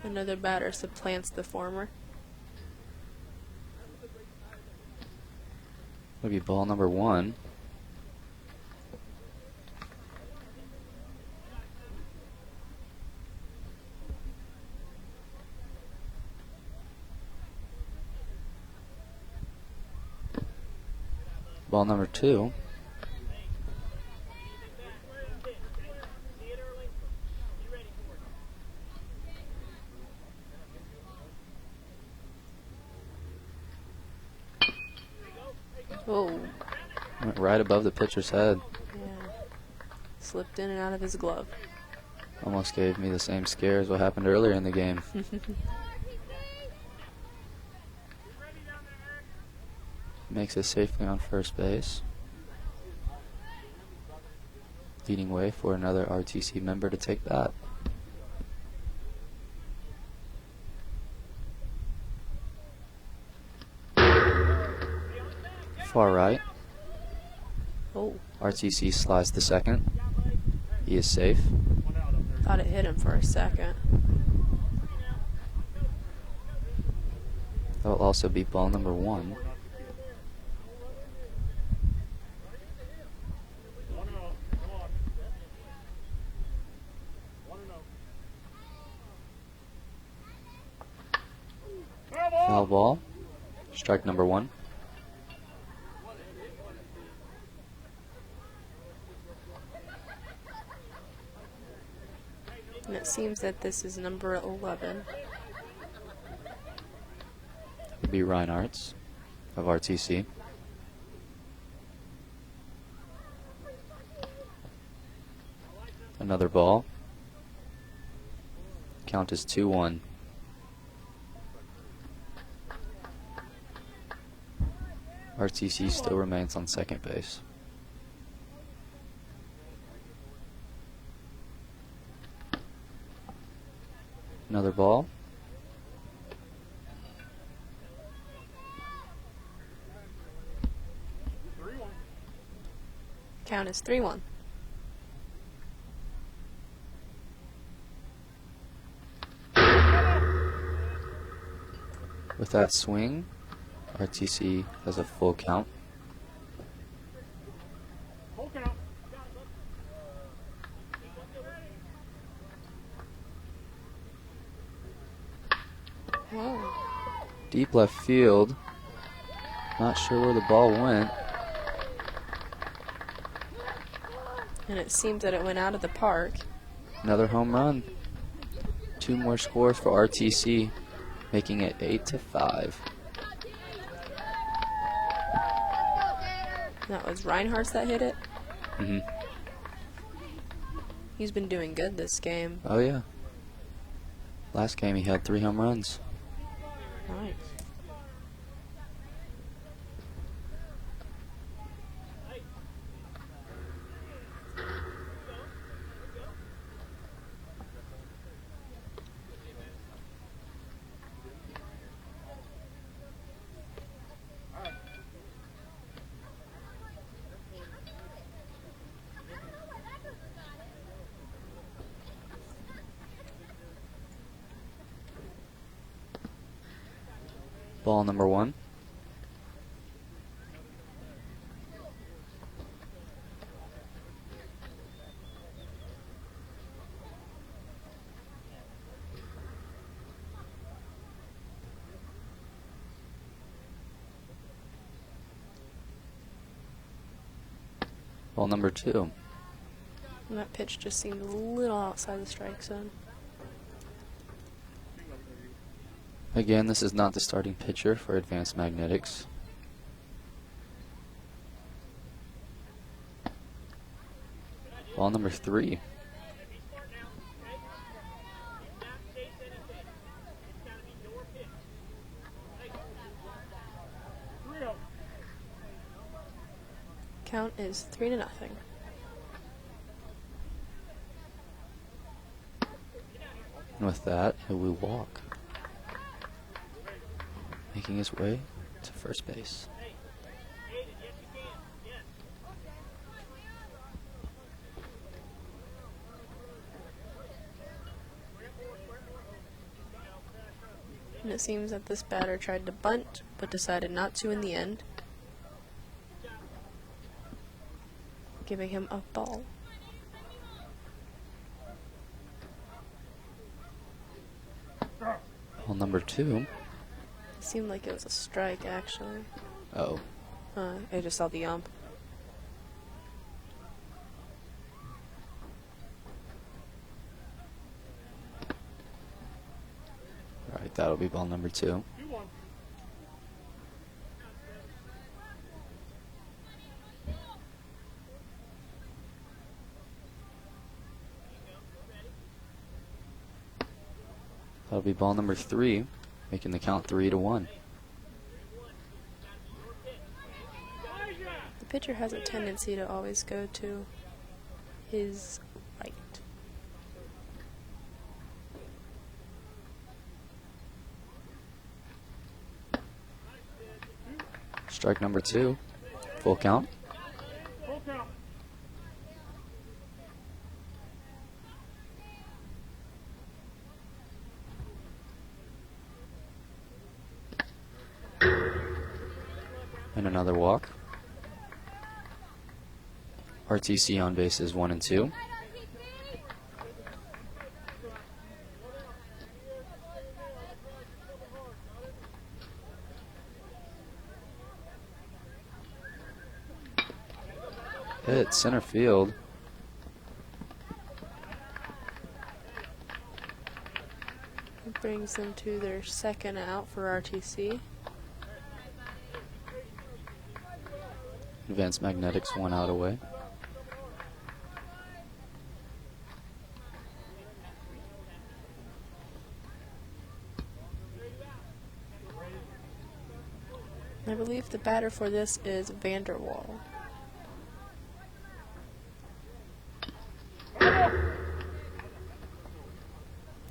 Another batter supplants the former. Would be ball number 1. Ball number 2. Oh, Went right above the pitcher's head. yeah. Slipped in and out of his glove. Almost gave me the same scare as what happened earlier in the game. Makes it safely on first base. Leading way for another RTC member to take that. Far right. Oh, RTC slides to second. He is safe. thought it hit him for a second. That will also be ball number 1. Foul ball. Strike number 1. And it seems that this is number 11. Would be Reinhardt's of RTC. Another ball. Count is 2-1. RTC still remains on second base. Another ball. Count is 3-1. With that swing, RTC has a full count. Whoa. Deep left field. Not sure where the ball went. And it seems that it went out of the park. Another home run. 2 more scores for RTC, making it 8-5. That was Reinhardt that hit it. Mm-hmm. He's been doing good this game. Oh yeah. Last game he had 3 home runs. Nice. Ball number 1. Ball number 2. And that pitch just seemed a little outside the strike zone. Again, this is not the starting pitcher for Advanced Magnetics. Ball number 3. Count is 3-0. And with that, he will walk, making his way to first base. And it seems that this batter tried to bunt, but decided not to in the end, giving him a ball. Ball number 2. It seemed like it was a strike, actually. Oh. I just saw the ump. Alright, that'll be ball number 2. That'll be ball number 3, making the count 3-1. The pitcher has a tendency to always go to his right. Strike number 2. Full count. And another walk. RTC on bases 1 and 2. Hit center field. It brings them to their second out for RTC. Advanced Magnetics 1 out away. I believe the batter for this is Vanderwall.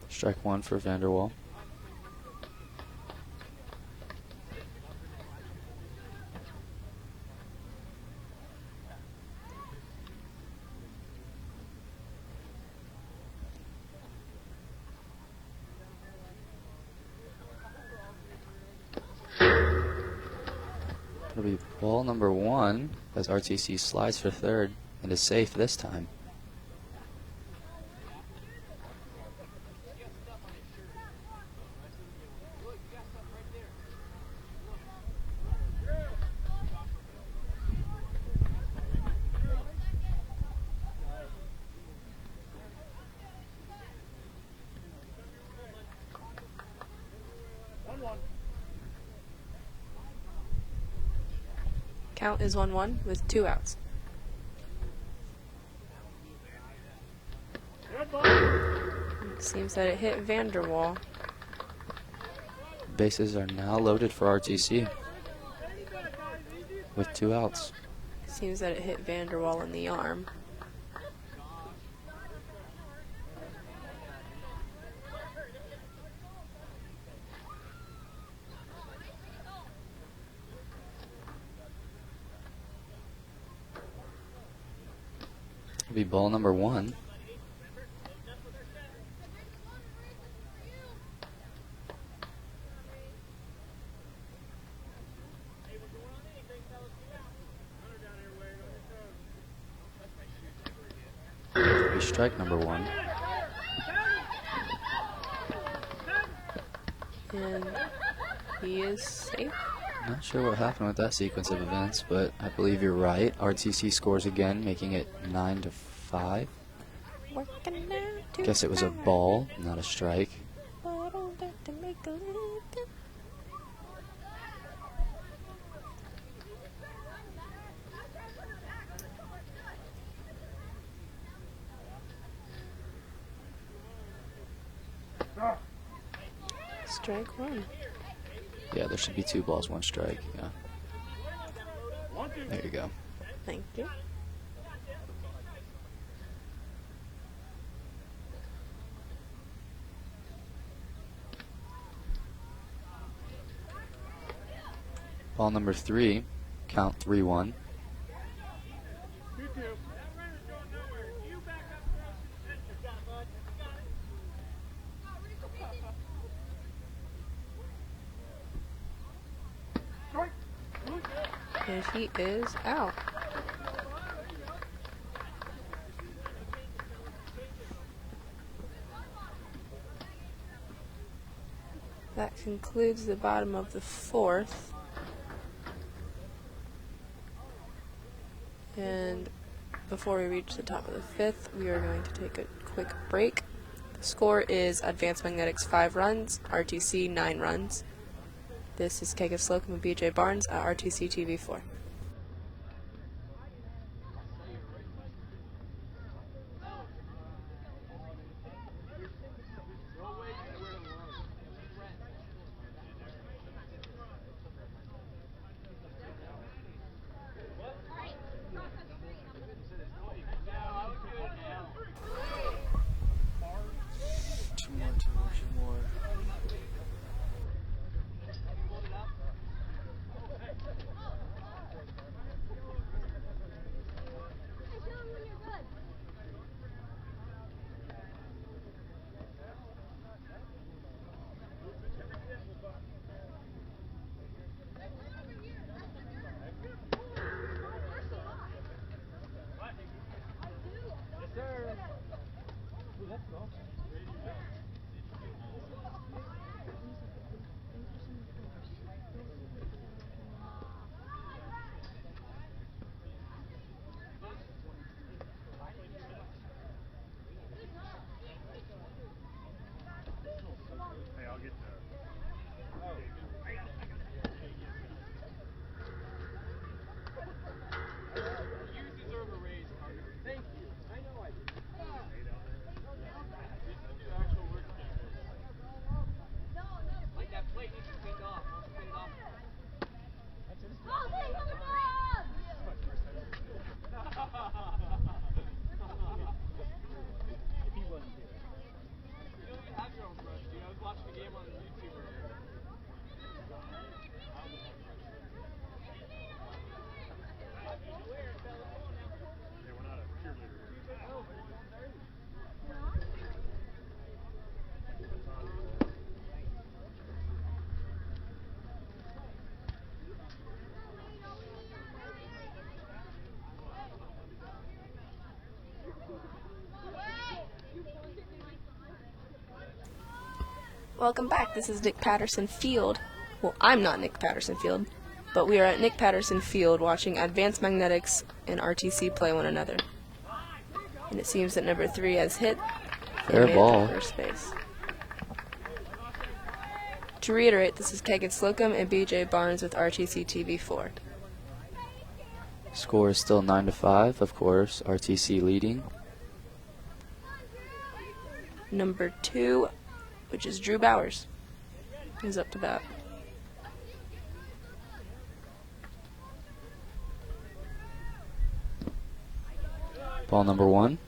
Strike 1 for Vanderwall. It'll be ball number 1 as RTC slides for third and is safe this time. Count is 1-1 with 2 outs. It seems that it hit Vanderwall. Bases are now loaded for RTC with 2 outs. Seems that it hit Vanderwall in the arm. It'll be ball number 1. It'll be strike number 1. And he is safe. Not sure what happened with that sequence of events, but I believe you're right. RTC scores again, making it 9-5. Guess it was a ball, not a strike. Strike one. Yeah, there should be 2 balls, 1 strike. Yeah. There you go. Thank you. Ball number 3, count 3-1. And he is out. That concludes the bottom of the 4th. And before we reach the top of the 5th, we are going to take a quick break. The score is Advanced Magnetics 5 runs, RTC 9 runs. This is Kegis Slocum and BJ Barnes at RTC TV4. Two more. Welcome back. This is Nick Patterson Field. Well, I'm not Nick Patterson Field, but we are at Nick Patterson Field watching Advanced Magnetics and RTC play one another. And it seems that number 3 has hit. Fair ball. First base. To reiterate, this is Kegis Slocum and BJ Barnes with RTC TV4. Score is still 9-5, of course. RTC leading. Number 2, which is Drew Bowers, is up to bat. Ball number 1.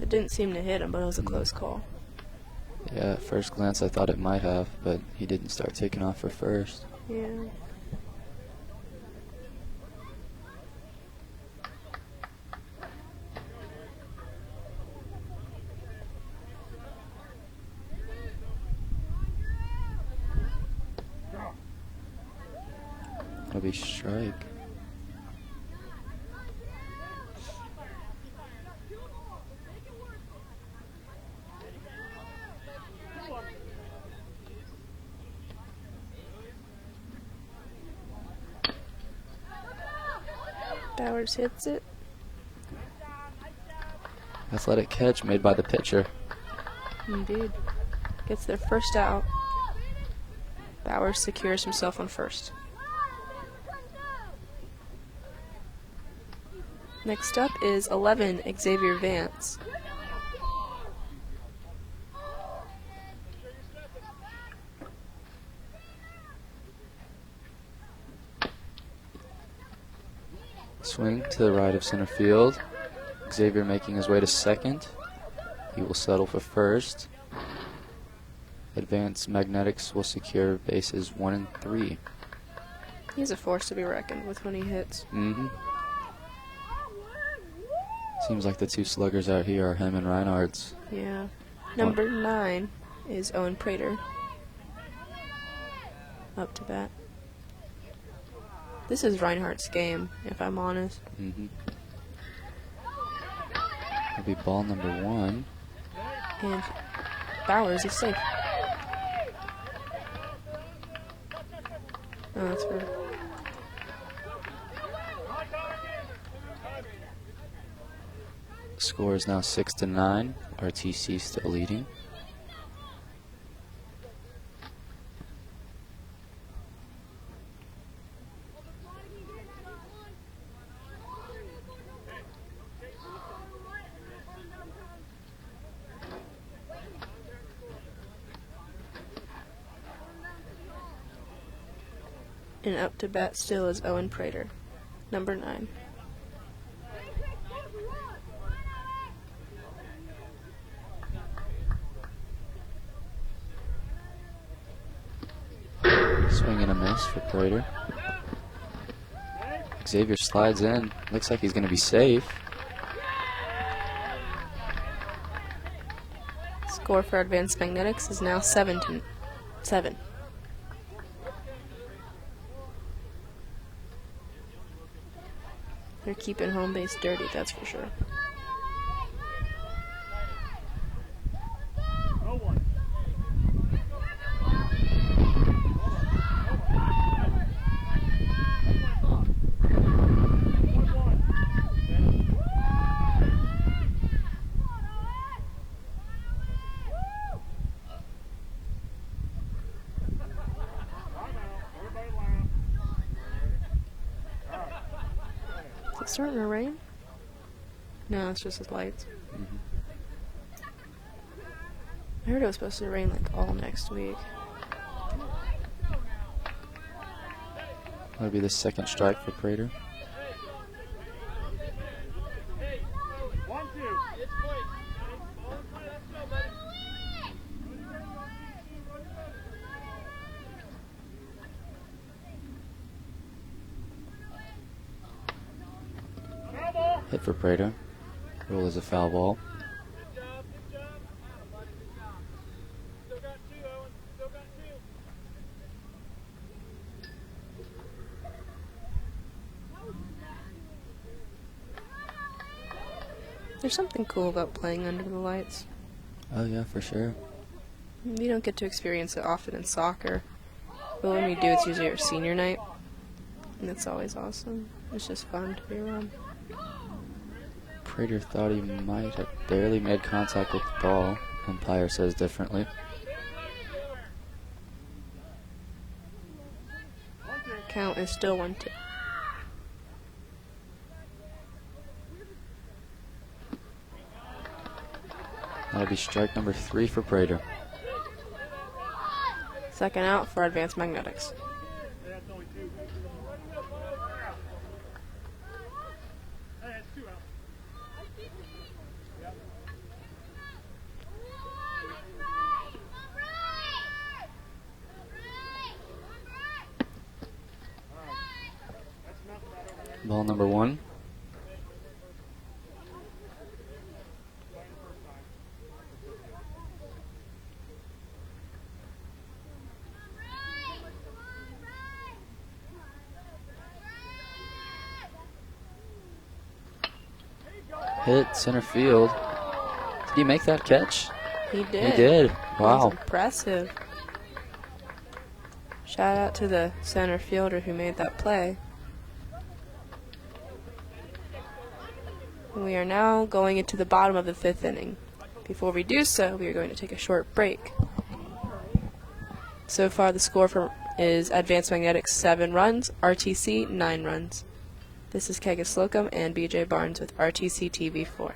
It didn't seem to hit him, but it was a close call. Yeah, at first glance I thought it might have, but he didn't start taking off for first. Yeah. That'll be strike. Bowers hits it. Athletic catch made by the pitcher. Indeed. Gets their first out. Bowers secures himself on first. Next up is 11, Xavier Vance. Swing to the right of center field. Xavier making his way to second. He will settle for first. Advanced Magnetics will secure bases 1 and 3. He's a force to be reckoned with when he hits. Seems like the two sluggers out here are him and Reinhardt's. Yeah. Number 9 is Owen Prater. Up to bat. This is Reinhardt's game, if I'm honest. It'll be ball number 1. And Bowers is safe. Oh, that's weird. Score is now 6-9. RTC still leading. And up to bat still is Owen Prater, number 9. Swing and a miss for Prater. Xavier slides in. Looks like he's going to be safe. Score for Advanced Magnetics is now 7-7. They're keeping home base dirty, that's for sure. Is it starting to rain? No, it's just his lights. I heard it was supposed to rain like all next week. That'll be the second strike for Prater. Hit for Prater. Roll is a foul ball. There's something cool about playing under the lights. Oh yeah, for sure. You don't get to experience it often in soccer, but when we do, it's usually our senior night, and it's always awesome. It's just fun to be around. Prater thought he might have barely made contact with the ball. Umpire says differently. Count is still 1-2. That'll be strike number 3 for Prater. Second out for Advanced Magnetics. Ball number 1. hit center field. Did he make that catch? He did. He did. That Wow. was impressive. Shout out to the center fielder who made that play. We are now going into the bottom of the 5th inning. Before we do so, we are going to take a short break. So far, the score is Advanced Magnetics 7 runs, RTC 9 runs. This is Kegan Slocum and BJ Barnes with RTC TV4.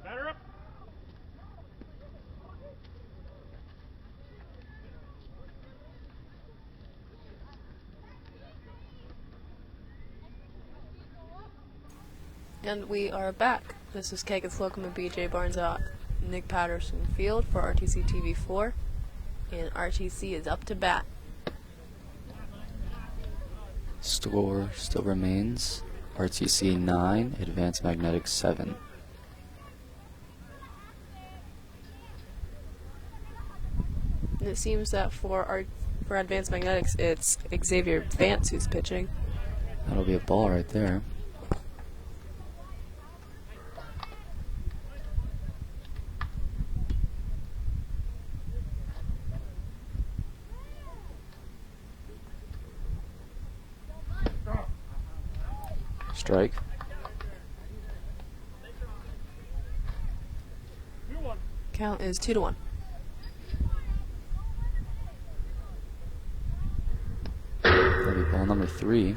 Batter up. And we are back. This is Kegan Slocum and BJ Barnes at Nick Patterson Field for RTC TV4. And RTC is up to bat. Score still remains RTC 9, Advanced Magnetics 7. And it seems that for Advanced Magnetics, it's Xavier Vance who's pitching. That'll be a ball right there. Strike. Count is 2-1. That'll be ball number 3.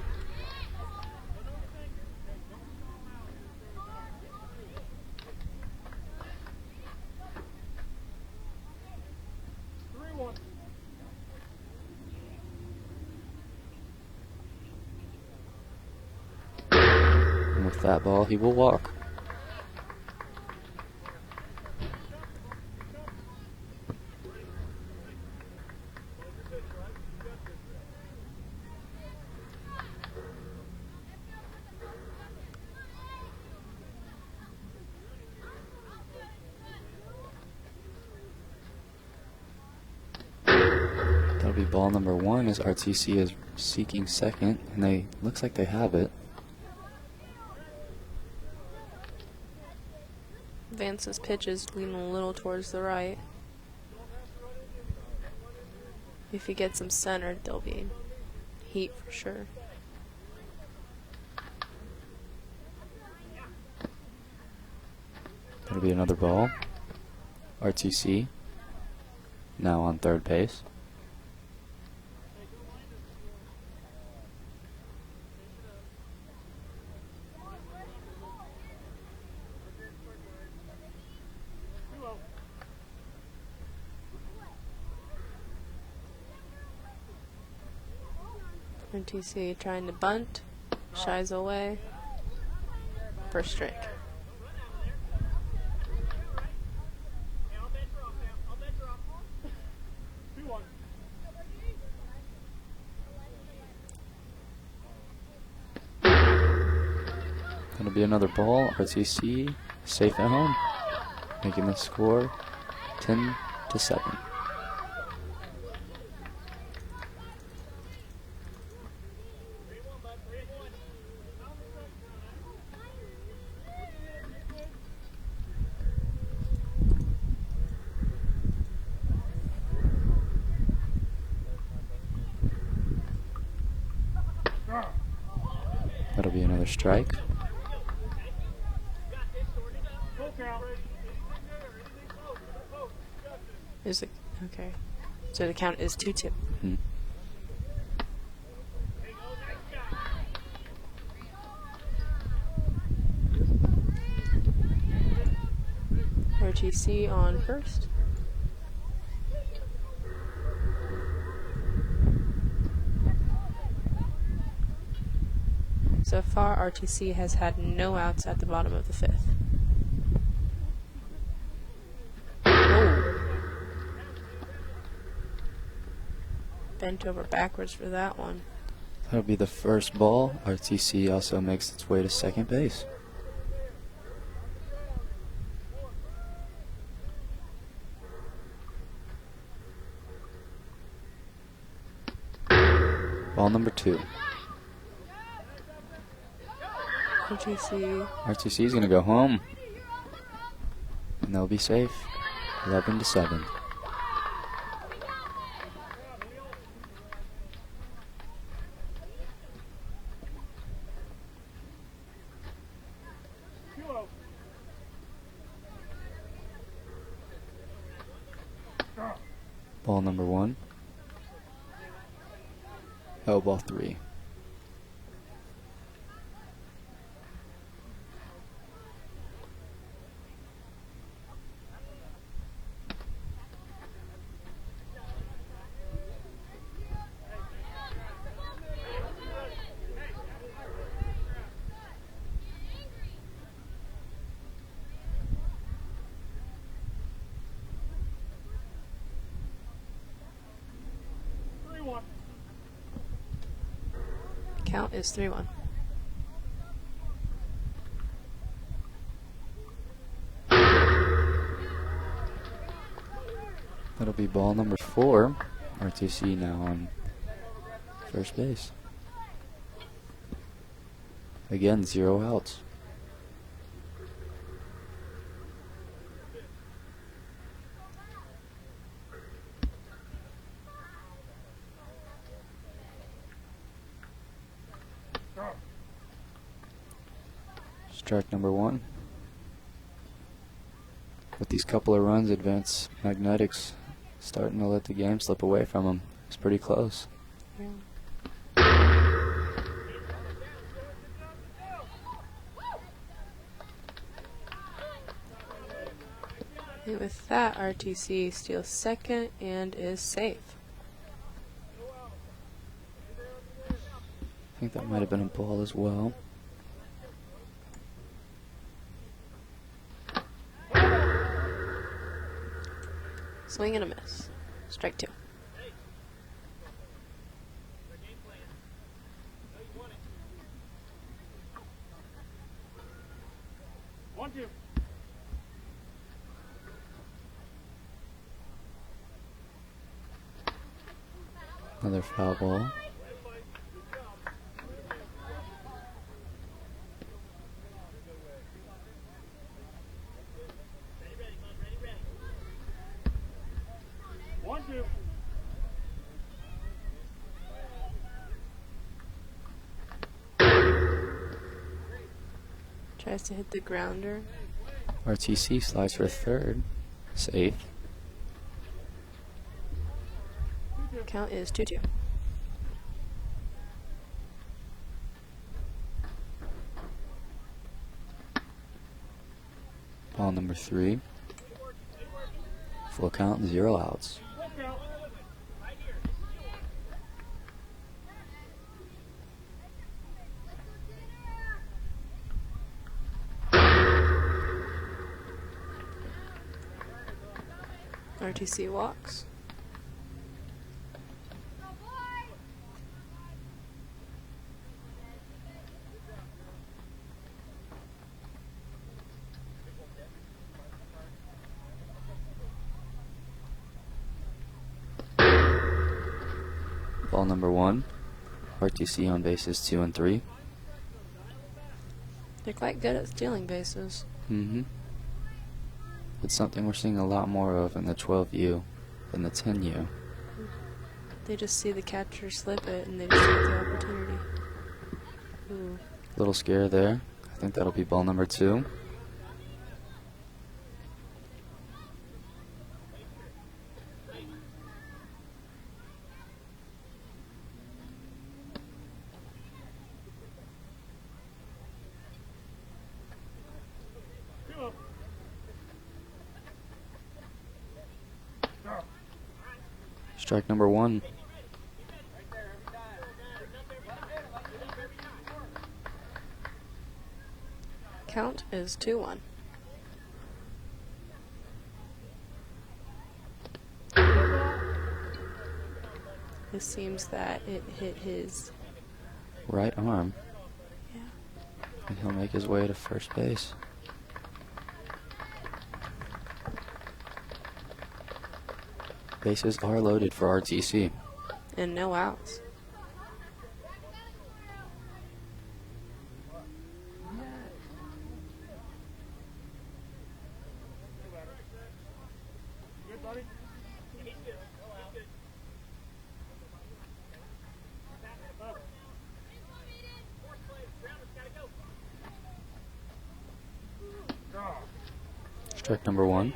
And with that ball, he will walk. That'll be ball number 1 as RTC is seeking second, and looks like they have it. Vance's pitch is leaning a little towards the right. If he gets them centered, they'll be heat for sure. That'll be another ball. RTC now on third base. RTC trying to bunt, shies away for strike. That'll be another ball. RTC safe at home, making the score 10-7. That'll be another strike. Is it okay? So the count is 2-2. Hmm. RTC on first. So far, RTC has had no outs at the bottom of the fifth. Oh. Bent over backwards for that one. That'll be the first ball. RTC also makes its way to second base. Ball number 2. RTC is going to go home, and they'll be safe. 11-7. Ball number 1. Oh, ball 3. Count is 3-1. That'll be ball number 4. RTC now on first base. Again, 0 outs. Strike number 1. With these couple of runs, Advanced Magnetics starting to let the game slip away from them. It's pretty close. Yeah. And with that, RTC steals second and is safe. I think that might have been a ball as well. Swing and a miss. Strike 2. Another foul ball. Tries to hit the grounder. RTC slides for third. Safe. Count is 2-2. Ball number 3. Full count, 0 outs. RTC walks. Ball number 1. RTC on bases 2 and 3. They're quite good at stealing bases. It's something we're seeing a lot more of in the 12U than the 10U. They just see the catcher slip it and they just take the opportunity. Ooh. Little scare there. I think that'll be ball number 2. Strike number 1. Count is 2-1. It seems that it hit his Right arm. Yeah. And he'll make his way to first base. Bases are loaded for RTC. And no outs. Strike number 1.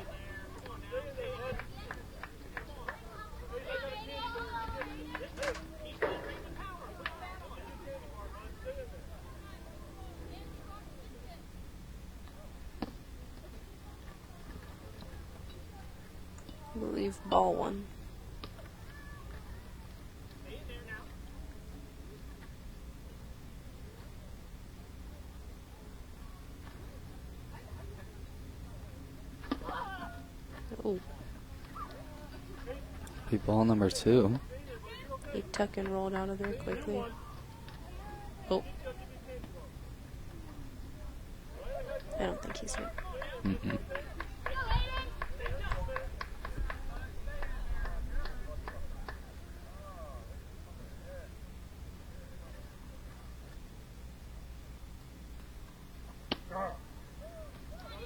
I believe ball 1. Oh, Be ball number 2. he tuck and rolled out of there quickly. Oh. I don't think he's hit.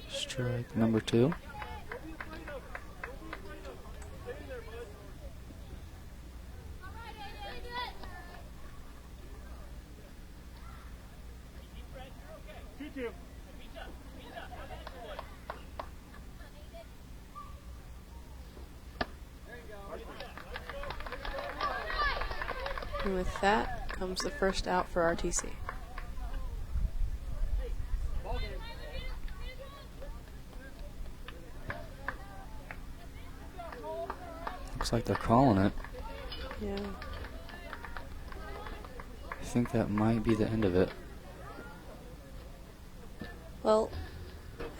Strike number 2. And with that comes the first out for RTC. Looks like they're calling it. Yeah. I think that might be the end of it. Well,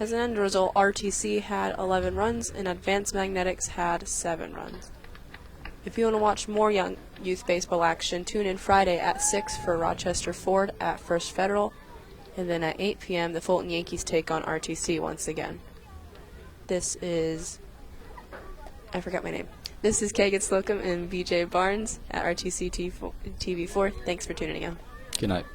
as an end result, RTC had 11 runs and Advanced Magnetics had 7 runs. If you want to watch more young youth baseball action, tune in Friday at 6 for Rochester Ford at First Federal, and then at 8 p.m. the Fulton Yankees take on RTC once again. This is... I forgot my name. This is Kagan Slocum and BJ Barnes at RTC TV4. Thanks for tuning in. Good night.